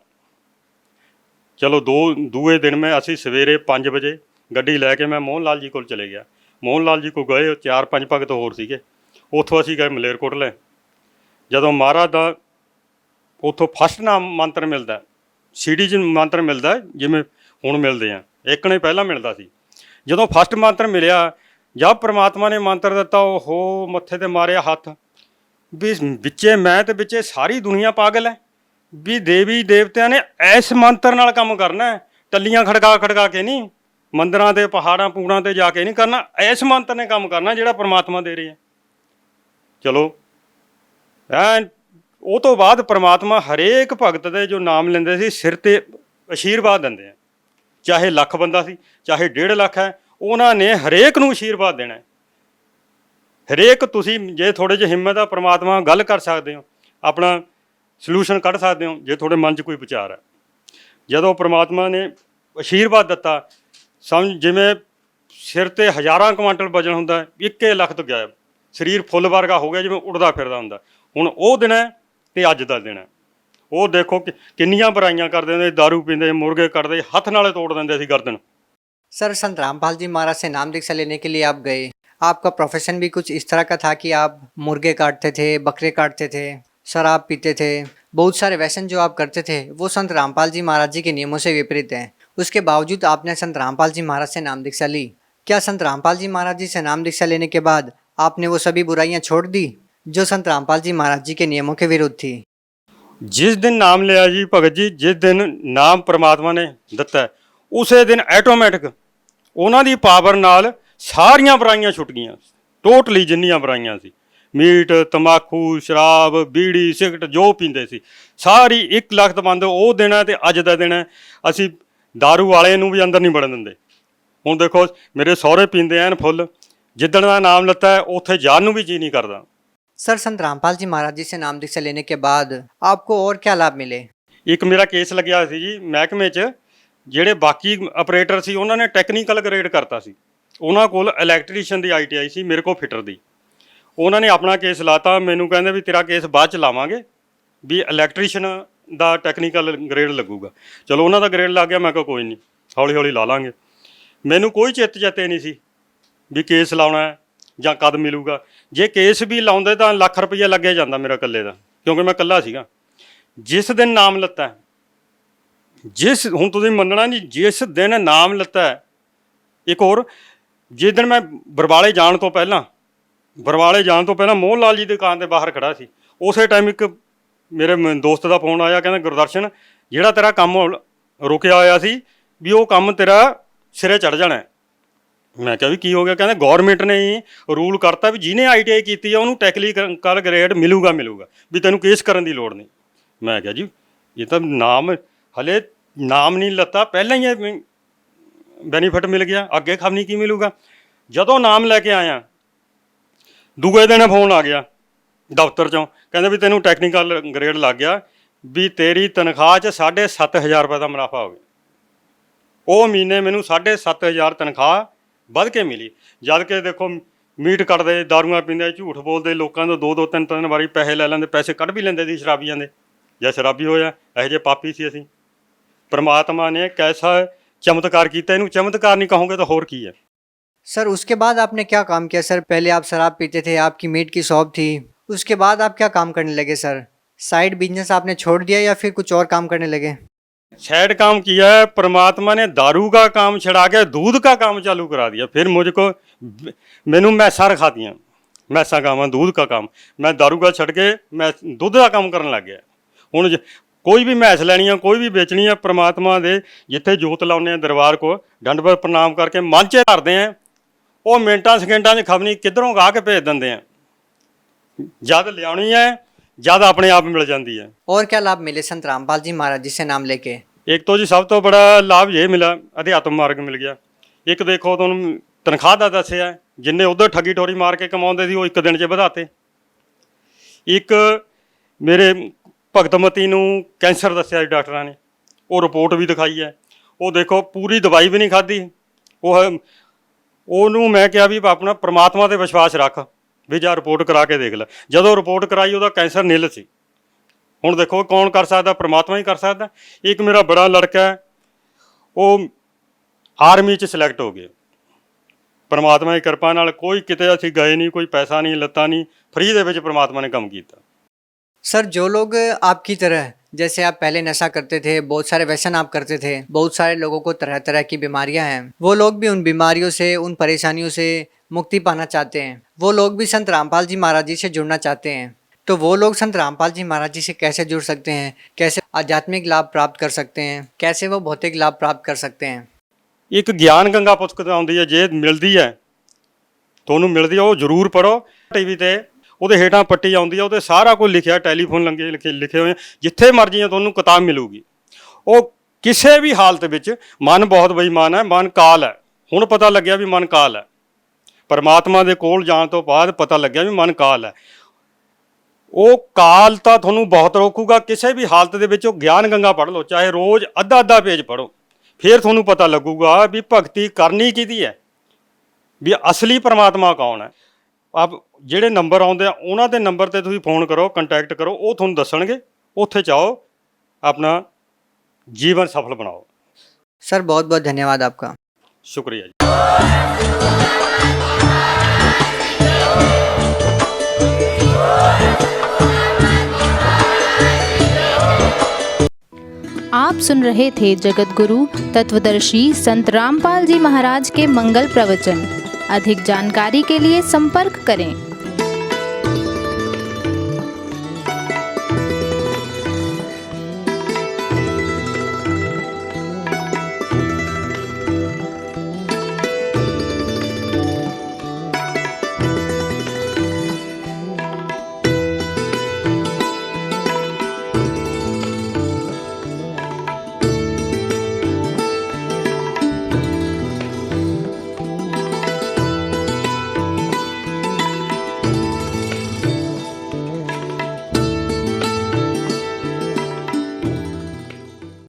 Speaker 5: ਚਲੋ ਦੂਏ ਦਿਨ ਅਸੀਂ ਸਵੇਰੇ 5 ਵਜੇ ਗੱਡੀ ਲੈ ਕੇ ਮੈਂ ਮੋਹਨ ਲਾਲ ਜੀ ਕੋਲ ਚਲੇ ਗਿਆ। ਮੋਹਨ ਲਾਲ ਜੀ ਕੋਲ ਗਏ, 4-5 ਭਗਤ ਹੋਰ ਸੀਗੇ। ਉੱਥੋਂ ਅਸੀਂ ਗਏ ਮਲੇਰਕੋਟਲੇ। ਜਦੋਂ ਮਹਾਰਾਜ ਦਾ ਉੱਥੋਂ ਫਸਟ ਨਾਮ ਮੰਤਰ ਮਿਲਦਾ, CD 'ਚ ਮੰਤਰ ਮਿਲਦਾ, ਜਿਵੇਂ ਹੁਣ ਮਿਲਦੇ ਆ, ਇੱਕ ਨੇ ਪਹਿਲਾਂ ਮਿਲਦਾ ਸੀ। ਜਦੋਂ ਫਸਟ ਮੰਤਰ ਮਿਲਿਆ, ਜਦ ਪ੍ਰਮਾਤਮਾ ਨੇ ਮੰਤਰ ਦਿੱਤਾ, ਉਹ ਮੱਥੇ 'ਤੇ ਮਾਰਿਆ ਹੱਥ ਵੀ ਵਿੱਚੇ ਮੈਂ ਤੇ ਵਿੱਚੇ ਸਾਰੀ ਦੁਨੀਆ ਪਾਗਲ ਹੈ, ਵੀ ਦੇਵੀ ਦੇਵਤਿਆਂ ਨੇ ਇਸ ਮੰਤਰ ਨਾਲ ਕੰਮ ਕਰਨਾ, ਟੱਲੀਆਂ ਖੜਕਾ ਕੇ ਨਹੀਂ, ਮੰਦਰਾਂ 'ਤੇ ਪਹਾੜਾਂ ਪੂੜਾਂ 'ਤੇ ਜਾ ਕੇ ਨਹੀਂ ਕਰਨਾ, ਇਸ ਮੰਤਰ ਨੇ ਕੰਮ ਕਰਨਾ ਜਿਹੜਾ ਪ੍ਰਮਾਤਮਾ ਦੇ ਰਿਹਾ। ਚਲੋ ਉਹ ਤੋਂ ਬਾਅਦ ਪ੍ਰਮਾਤਮਾ ਹਰੇਕ ਭਗਤ ਦੇ ਜੋ ਨਾਮ ਲੈਂਦੇ ਸੀ ਸਿਰ 'ਤੇ ਅਸ਼ੀਰਵਾਦ ਦਿੰਦੇ ਆ, ਚਾਹੇ ਲੱਖ ਬੰਦਾ ਸੀ, ਚਾਹੇ 1.5 ਲੱਖ ਹੈ, ਉਹਨਾਂ ਨੇ ਹਰੇਕ ਨੂੰ ਅਸ਼ੀਰਵਾਦ ਦੇਣਾ। ਹਰੇਕ ਤੁਸੀਂ ਜੇ ਥੋੜ੍ਹੇ ਜਿਹੇ ਹਿੰਮਤ ਆ, ਪ੍ਰਮਾਤਮਾ ਗੱਲ ਕਰ ਸਕਦੇ ਹੋ, ਆਪਣਾ ਸਲਿਊਸ਼ਨ ਕੱਢ ਸਕਦੇ ਹੋ, ਜੇ ਤੁਹਾਡੇ ਮਨ 'ਚ ਕੋਈ ਵਿਚਾਰ ਹੈ। ਜਦੋਂ ਪ੍ਰਮਾਤਮਾ ਨੇ ਅਸ਼ੀਰਵਾਦ ਦਿੱਤਾ, ਸਮਝ ਜਿਵੇਂ ਸਿਰ 'ਤੇ ਹਜ਼ਾਰਾਂ ਕੁਆਂਟਲ ਵਜਨ ਹੁੰਦਾ, 1 ਲੱਖ ਤੋਂ ਗਾਇਬ, ਸਰੀਰ ਫੁੱਲ ਵਰਗਾ ਹੋ ਗਿਆ, ਜਿਵੇਂ ਉੱਡਦਾ ਫਿਰਦਾ ਹੁੰਦਾ। ਹੁਣ ਉਹ ਦਿਨ ਹੈ ਅਤੇ ਅੱਜ ਦਾ ਦਿਨ ਹੈ। ਉਹ ਦੇਖੋ ਕਿ ਕਿੰਨੀਆਂ ਬੁਰਾਈਆਂ ਕਰਦੇ ਹੁੰਦੇ, ਦਾਰੂ ਪੀਂਦੇ, ਮੁਰਗੇ ਕੱਟਦੇ, ਹੱਥ ਨਾਲੇ ਤੋੜ ਦਿੰਦੇ ਸੀ ਗਰਦਨ।
Speaker 4: सर, संत रामपाल जी महाराज से नाम दीक्षा लेने के लिए आप गए, आपका प्रोफेशन भी कुछ इस तरह का था कि आप मुर्गे काटते थे, बकरे काटते थे, शराब पीते थे, बहुत सारे व्यसन जो आप करते थे वो संत रामपाल जी महाराज जी के नियमों से विपरीत हैं। उसके बावजूद आपने संत रामपाल जी महाराज से नाम दीक्षा ली। क्या संत रामपाल जी महाराज जी से नाम दीक्षा लेने के बाद आपने वो सभी बुराइयां छोड़ दी जो संत रामपाल जी महाराज जी के नियमों के विरुद्ध थी?
Speaker 5: जिस दिन नाम लिया जी भगत जी, जिस दिन नाम परमात्मा ने ਦਿੱਤਾ, ਉਸੇ ਦਿਨ ਆਟੋਮੈਟਿਕ ਉਹਨਾਂ ਦੀ ਪਾਵਰ ਨਾਲ ਸਾਰੀਆਂ ਬੁਰਾਈਆਂ ਛੁੱਟ ਗਈਆਂ, ਟੋਟਲੀ ਜਿੰਨੀਆਂ ਬੁਰਾਈਆਂ ਸੀ, ਮੀਟ, ਤੰਬਾਕੂ, ਸ਼ਰਾਬ, ਬੀੜੀ, ਸਿਗਰਟ ਜੋ ਪੀਂਦੇ ਸੀ, ਸਾਰੀ 1 ਲੱਖ ਤੋਂ ਬੰਦ। ਉਹ ਦਿਨ ਹੈ ਅਤੇ ਅੱਜ ਦਾ ਦਿਨ ਹੈ। ਅਸੀਂ ਦਾਰੂ ਵਾਲੇ ਨੂੰ ਵੀ ਅੰਦਰ ਨਹੀਂ ਵੜਨ ਦਿੰਦੇ। ਹੁਣ ਦੇਖੋ ਮੇਰੇ ਸਹੁਰੇ ਪੀਂਦੇ ਐਨ ਫੁੱਲ, ਜਿੱਦਣ ਦਾ ਨਾਮ ਲੱਤਾ ਹੈ ਉੱਥੇ ਜਾਣ ਨੂੰ ਵੀ ਜੀ ਨਹੀਂ ਕਰਦਾ।
Speaker 4: सर, संत रामपाल जी महाराज जी से नाम दीक्षा लेने के बाद आपको और क्या लाभ मिले?
Speaker 5: ਇੱਕ ਮੇਰਾ ਕੇਸ ਲੱਗਿਆ ਸੀ ਜੀ ਮਹਿਕਮੇ 'ਚ, ਜਿਹੜੇ ਬਾਕੀ ਆਪਰੇਟਰ ਸੀ ਉਹਨਾਂ ਨੇ ਟੈਕਨੀਕਲ ਗ੍ਰੇਡ ਕਰਤਾ ਸੀ, ਉਹਨਾਂ ਕੋਲ ਇਲੈਕਟ੍ਰੀਸ਼ੀਅਨ ਦੀ ITI ਸੀ, ਮੇਰੇ ਕੋਲ ਫਿਟਰ ਦੀ। ਉਹਨਾਂ ਨੇ ਆਪਣਾ ਕੇਸ ਲਾਤਾ, ਮੈਨੂੰ ਕਹਿੰਦੇ ਵੀ ਤੇਰਾ ਕੇਸ ਬਾਅਦ 'ਚ ਲਾਵਾਂਗੇ, ਵੀ ਇਲੈਕਟ੍ਰੀਸ਼ੀਅਨ ਦਾ ਟੈਕਨੀਕਲ ਗ੍ਰੇਡ ਲੱਗੂਗਾ। ਚਲੋ ਉਹਨਾਂ ਦਾ ਗ੍ਰੇਡ ਲੱਗ ਗਿਆ, ਮੈਂ ਕਿਹਾ ਕੋਈ ਨਹੀਂ, ਹੌਲੀ ਹੌਲੀ ਲਾ ਲਾਂਗੇ। ਮੈਨੂੰ ਕੋਈ ਚਿੱਤ ਚੇਤੇ ਨਹੀਂ ਸੀ ਵੀ ਕੇਸ ਲਾਉਣਾ ਹੈ, ਜਾਂ ਕਦ ਮਿਲੂਗਾ। ਜੇ ਕੇਸ ਵੀ ਲਾਉਂਦੇ ਤਾਂ ਲੱਖ ਰੁਪਈਆ ਲੱਗਿਆ ਜਾਂਦਾ ਮੇਰਾ ਇਕੱਲੇ ਦਾ, ਕਿਉਂਕਿ ਮੈਂ ਇਕੱਲਾ ਸੀਗਾ। ਜਿਸ ਦਿਨ ਨਾਮ ਲੱਤਾ, ਹੁਣ ਤੁਸੀਂ ਮੰਨਣਾ ਨਹੀਂ, ਜਿਸ ਦਿਨ ਨਾਮ ਲੱਤਾ। ਇੱਕ ਹੋਰ, ਜਿਸ ਦਿਨ ਮੈਂ ਬਰਵਾਲੇ ਜਾਣ ਤੋਂ ਪਹਿਲਾਂ ਮੋਹਨ ਲਾਲ ਜੀ ਦੀ ਦੁਕਾਨ ਦੇ ਬਾਹਰ ਖੜਾ ਸੀ, ਉਸੇ ਟਾਈਮ ਇੱਕ ਮੇਰੇ ਦੋਸਤ ਦਾ ਫੋਨ ਆਇਆ, ਕਹਿੰਦਾ ਗੁਰਦਰਸ਼ਨ, ਜਿਹੜਾ ਤੇਰਾ ਕੰਮ ਰੁਕਿਆ ਹੋਇਆ ਸੀ ਵੀ ਉਹ ਕੰਮ ਤੇਰਾ ਸਿਰੇ ਚੜ ਜਾਣਾ। ਮੈਂ ਕਿਹਾ ਵੀ ਕੀ ਹੋ ਗਿਆ? ਕਹਿੰਦਾ ਗੌਰਮੈਂਟ ਨੇ ਹੀ ਰੂਲ ਕਰਤਾ ਵੀ ਜਿਹਨੇ ITI ਕੀਤੀ ਆ ਉਹਨੂੰ ਟੈਕਨੀਕਲ ਗ੍ਰੇਡ ਮਿਲੂਗਾ ਵੀ ਤੈਨੂੰ ਕੇਸ ਕਰਨ ਦੀ ਲੋੜ ਨਹੀਂ। ਮੈਂ ਕਿਹਾ ਜੀ ਇਹ ਤਾਂ ਹਲੇ ਨਾਮ ਨਹੀਂ ਲੱਤਾ, ਪਹਿਲਾਂ ਹੀ ਬੈਨੀਫਿਟ ਮਿਲ ਗਿਆ, ਅੱਗੇ ਖਬਨੀ ਕੀ ਮਿਲੂਗਾ। ਜਦੋਂ ਨਾਮ ਲੈ ਕੇ ਆਇਆ, ਦੂਜੇ ਦਿਨ ਫੋਨ ਆ ਗਿਆ ਦਫ਼ਤਰ 'ਚੋਂ, ਕਹਿੰਦੇ ਵੀ ਤੈਨੂੰ ਟੈਕਨੀਕਲ ਗ੍ਰੇਡ ਲੱਗ ਗਿਆ, ਵੀ ਤੇਰੀ ਤਨਖਾਹ 'ਚ 7,500 ਰੁਪਏ ਦਾ ਮੁਨਾਫਾ ਹੋ ਗਿਆ। ਉਹ ਮਹੀਨੇ ਮੈਨੂੰ 7,500 ਤਨਖਾਹ ਵੱਧ ਕੇ ਮਿਲੀ। ਜਦ ਕਿ ਦੇਖੋ ਮੀਟ ਕੱਟਦੇ, ਦਾਰੂਆਂ ਪੀਂਦੇ, ਝੂਠ ਬੋਲਦੇ, ਲੋਕਾਂ ਤੋਂ 2-2 3-3 ਵਾਰੀ ਪੈਸੇ ਲੈ ਲੈਂਦੇ, ਪੈਸੇ ਕੱਢ ਵੀ ਲੈਂਦੇ ਸੀ ਸ਼ਰਾਬੀਆਂ ਦੇ। ਜਾਂ ਸ਼ਰਾਬੀ ਹੋਇਆ, ਇਹੋ ਜਿਹੇ ਪਾਪੀ ਸੀ ਅਸੀਂ। परमात्मा ने कैसा चमत्कार किया, इन्हू चमत्कार नहीं कहोगे तो होर की है।
Speaker 4: सर उसके बाद आपने क्या काम किया सर? पहले आप शराब पीते थे, आपकी मीट की शॉप थी, उसके बाद आप क्या काम करने लगे सर? साइड बिजनेस आपने छोड़ दिया या फिर कुछ और काम करने लगे?
Speaker 5: साइड काम किया है, परमात्मा ने दारू का काम छड़ा के दूध का काम चालू करा दिया। फिर मुझको मैनू मैसा रखा दिया, मैसा काम है, दूध का काम। मैं दारू का छड़ के मैं दूध का काम करने लग गया। हुण कोई भी मैस लैनी है, कोई भी बेचनी है, परमात्मा दे जिथे जोत लाने दरबार को डंड पर प्रणाम करके मन च धरते हैं, वो मिनटां सकेंडां च खबनी किधरों गा के भेज देंगे हैं। जद लियानी है जद अपने आप मिल जाती है।
Speaker 4: और क्या लाभ मिले संत रामपाल जी महाराज जी से नाम लेके?
Speaker 5: एक तो जी सब तो बड़ा लाभ ये मिला, अध्यात्म मार्ग मिल गया। एक देखो तुहानूं तनख्वाह दा दस्सिया, जिन्ने उधर ठगी ठोरी मार के कमाउंदे सी, वो एक दिन च वधाते। एक मेरे भगतमती नूं कैंसर दस्सिया डॉक्टरां ने, वो रिपोर्ट भी दिखाई है। वो देखो पूरी दवाई भी नहीं खाधी, ਉਹਨੂੰ मैं कहा भी अपना परमात्मा ते विश्वास रख, भी जा रिपोर्ट करा के देख लै। जदों रिपोर्ट कराई ਉਹਦਾ कैंसर नील सी। ਹੁਣ देखो कौन कर सकता? परमात्मा ही कर सकता। एक मेरा बड़ा लड़का है, वो आर्मी च सिलैक्ट हो गया परमात्मा की कृपा नाल। कोई किते असीं गए नहीं, कोई पैसा नहीं लत्ता नहीं, फ्री दे विच परमात्मा ने काम किया।
Speaker 4: सर जो लोग आपकी तरह, जैसे आप पहले नशा करते थे, बहुत सारे व्यसन आप करते थे, बहुत सारे लोगों को तरह तरह की बीमारियां हैं, वो लोग भी उन बीमारियों से, उन परेशानियों से मुक्ति पाना चाहते हैं, वो लोग भी संत रामपाल जी महाराज जी से जुड़ना चाहते हैं, तो वो लोग संत रामपाल जी महाराज जी से कैसे जुड़ सकते हैं? कैसे आध्यात्मिक लाभ प्राप्त कर सकते हैं? कैसे वो भौतिक लाभ प्राप्त कर सकते हैं?
Speaker 5: एक ज्ञान गंगा पुस्तक आउंदी है, जे मिलती है तुहानूं मिलती है, वो जरूर पढ़ो। टीवी ते ਉਹਦੇ ਹੇਠਾਂ ਪੱਟੀ ਆਉਂਦੀ ਹੈ, ਉਹਦੇ ਸਾਰਾ ਕੁਝ ਲਿਖਿਆ, ਟੈਲੀਫੋਨ ਲੰਗੇ ਲਿਖੇ ਹੋਏ, ਜਿੱਥੇ ਮਰਜ਼ੀ ਹੈ ਤੁਹਾਨੂੰ ਕਿਤਾਬ ਮਿਲੂਗੀ। ਉਹ ਕਿਸੇ ਵੀ ਹਾਲਤ ਵਿੱਚ, ਮਨ ਬਹੁਤ ਬੇਈਮਾਨ ਹੈ, ਮਨ ਕਾਲ ਹੈ। ਹੁਣ ਪਤਾ ਲੱਗਿਆ ਵੀ ਮਨ ਕਾਲ ਹੈ। ਪਰਮਾਤਮਾ ਦੇ ਕੋਲ ਜਾਣ ਤੋਂ ਬਾਅਦ ਪਤਾ ਲੱਗਿਆ ਵੀ ਮਨ ਕਾਲ ਹੈ। ਉਹ ਕਾਲ ਤਾਂ ਤੁਹਾਨੂੰ ਬਹੁਤ ਰੋਕੂਗਾ। ਕਿਸੇ ਵੀ ਹਾਲਤ ਦੇ ਵਿੱਚ ਉਹ ਗਿਆਨ ਗੰਗਾ ਪੜ੍ਹ ਲਓ, ਚਾਹੇ ਰੋਜ਼ ਅੱਧਾ ਅੱਧਾ ਪੇਜ ਪੜ੍ਹੋ, ਫਿਰ ਤੁਹਾਨੂੰ ਪਤਾ ਲੱਗੂਗਾ ਵੀ ਭਗਤੀ ਕਰਨੀ ਕਿਹਦੀ ਹੈ, ਵੀ ਅਸਲੀ ਪਰਮਾਤਮਾ ਕੌਣ ਹੈ। ਆਪ ਜਿਹੜੇ ਨੰਬਰ ਆਉਂਦੇ ਆ ਉਹਨਾਂ ਦੇ ਨੰਬਰ ਤੇ ਤੁਸੀਂ ਫੋਨ ਕਰੋ, ਕੰਟੈਕਟ ਕਰੋ, ਉਹ ਤੁਹਾਨੂੰ ਦੱਸਣਗੇ। ਉੱਥੇ ਜਾਓ, ਆਪਣਾ ਜੀਵਨ ਸਫਲ ਬਣਾਓ।
Speaker 4: सर बहुत बहुत धन्यवाद आपका।
Speaker 5: शुक्रिया जी।
Speaker 6: आप सुन रहे थे जगत गुरु तत्वदर्शी संत रामपाल जी महाराज के मंगल प्रवचन। अधिक जानकारी के लिए संपर्क करें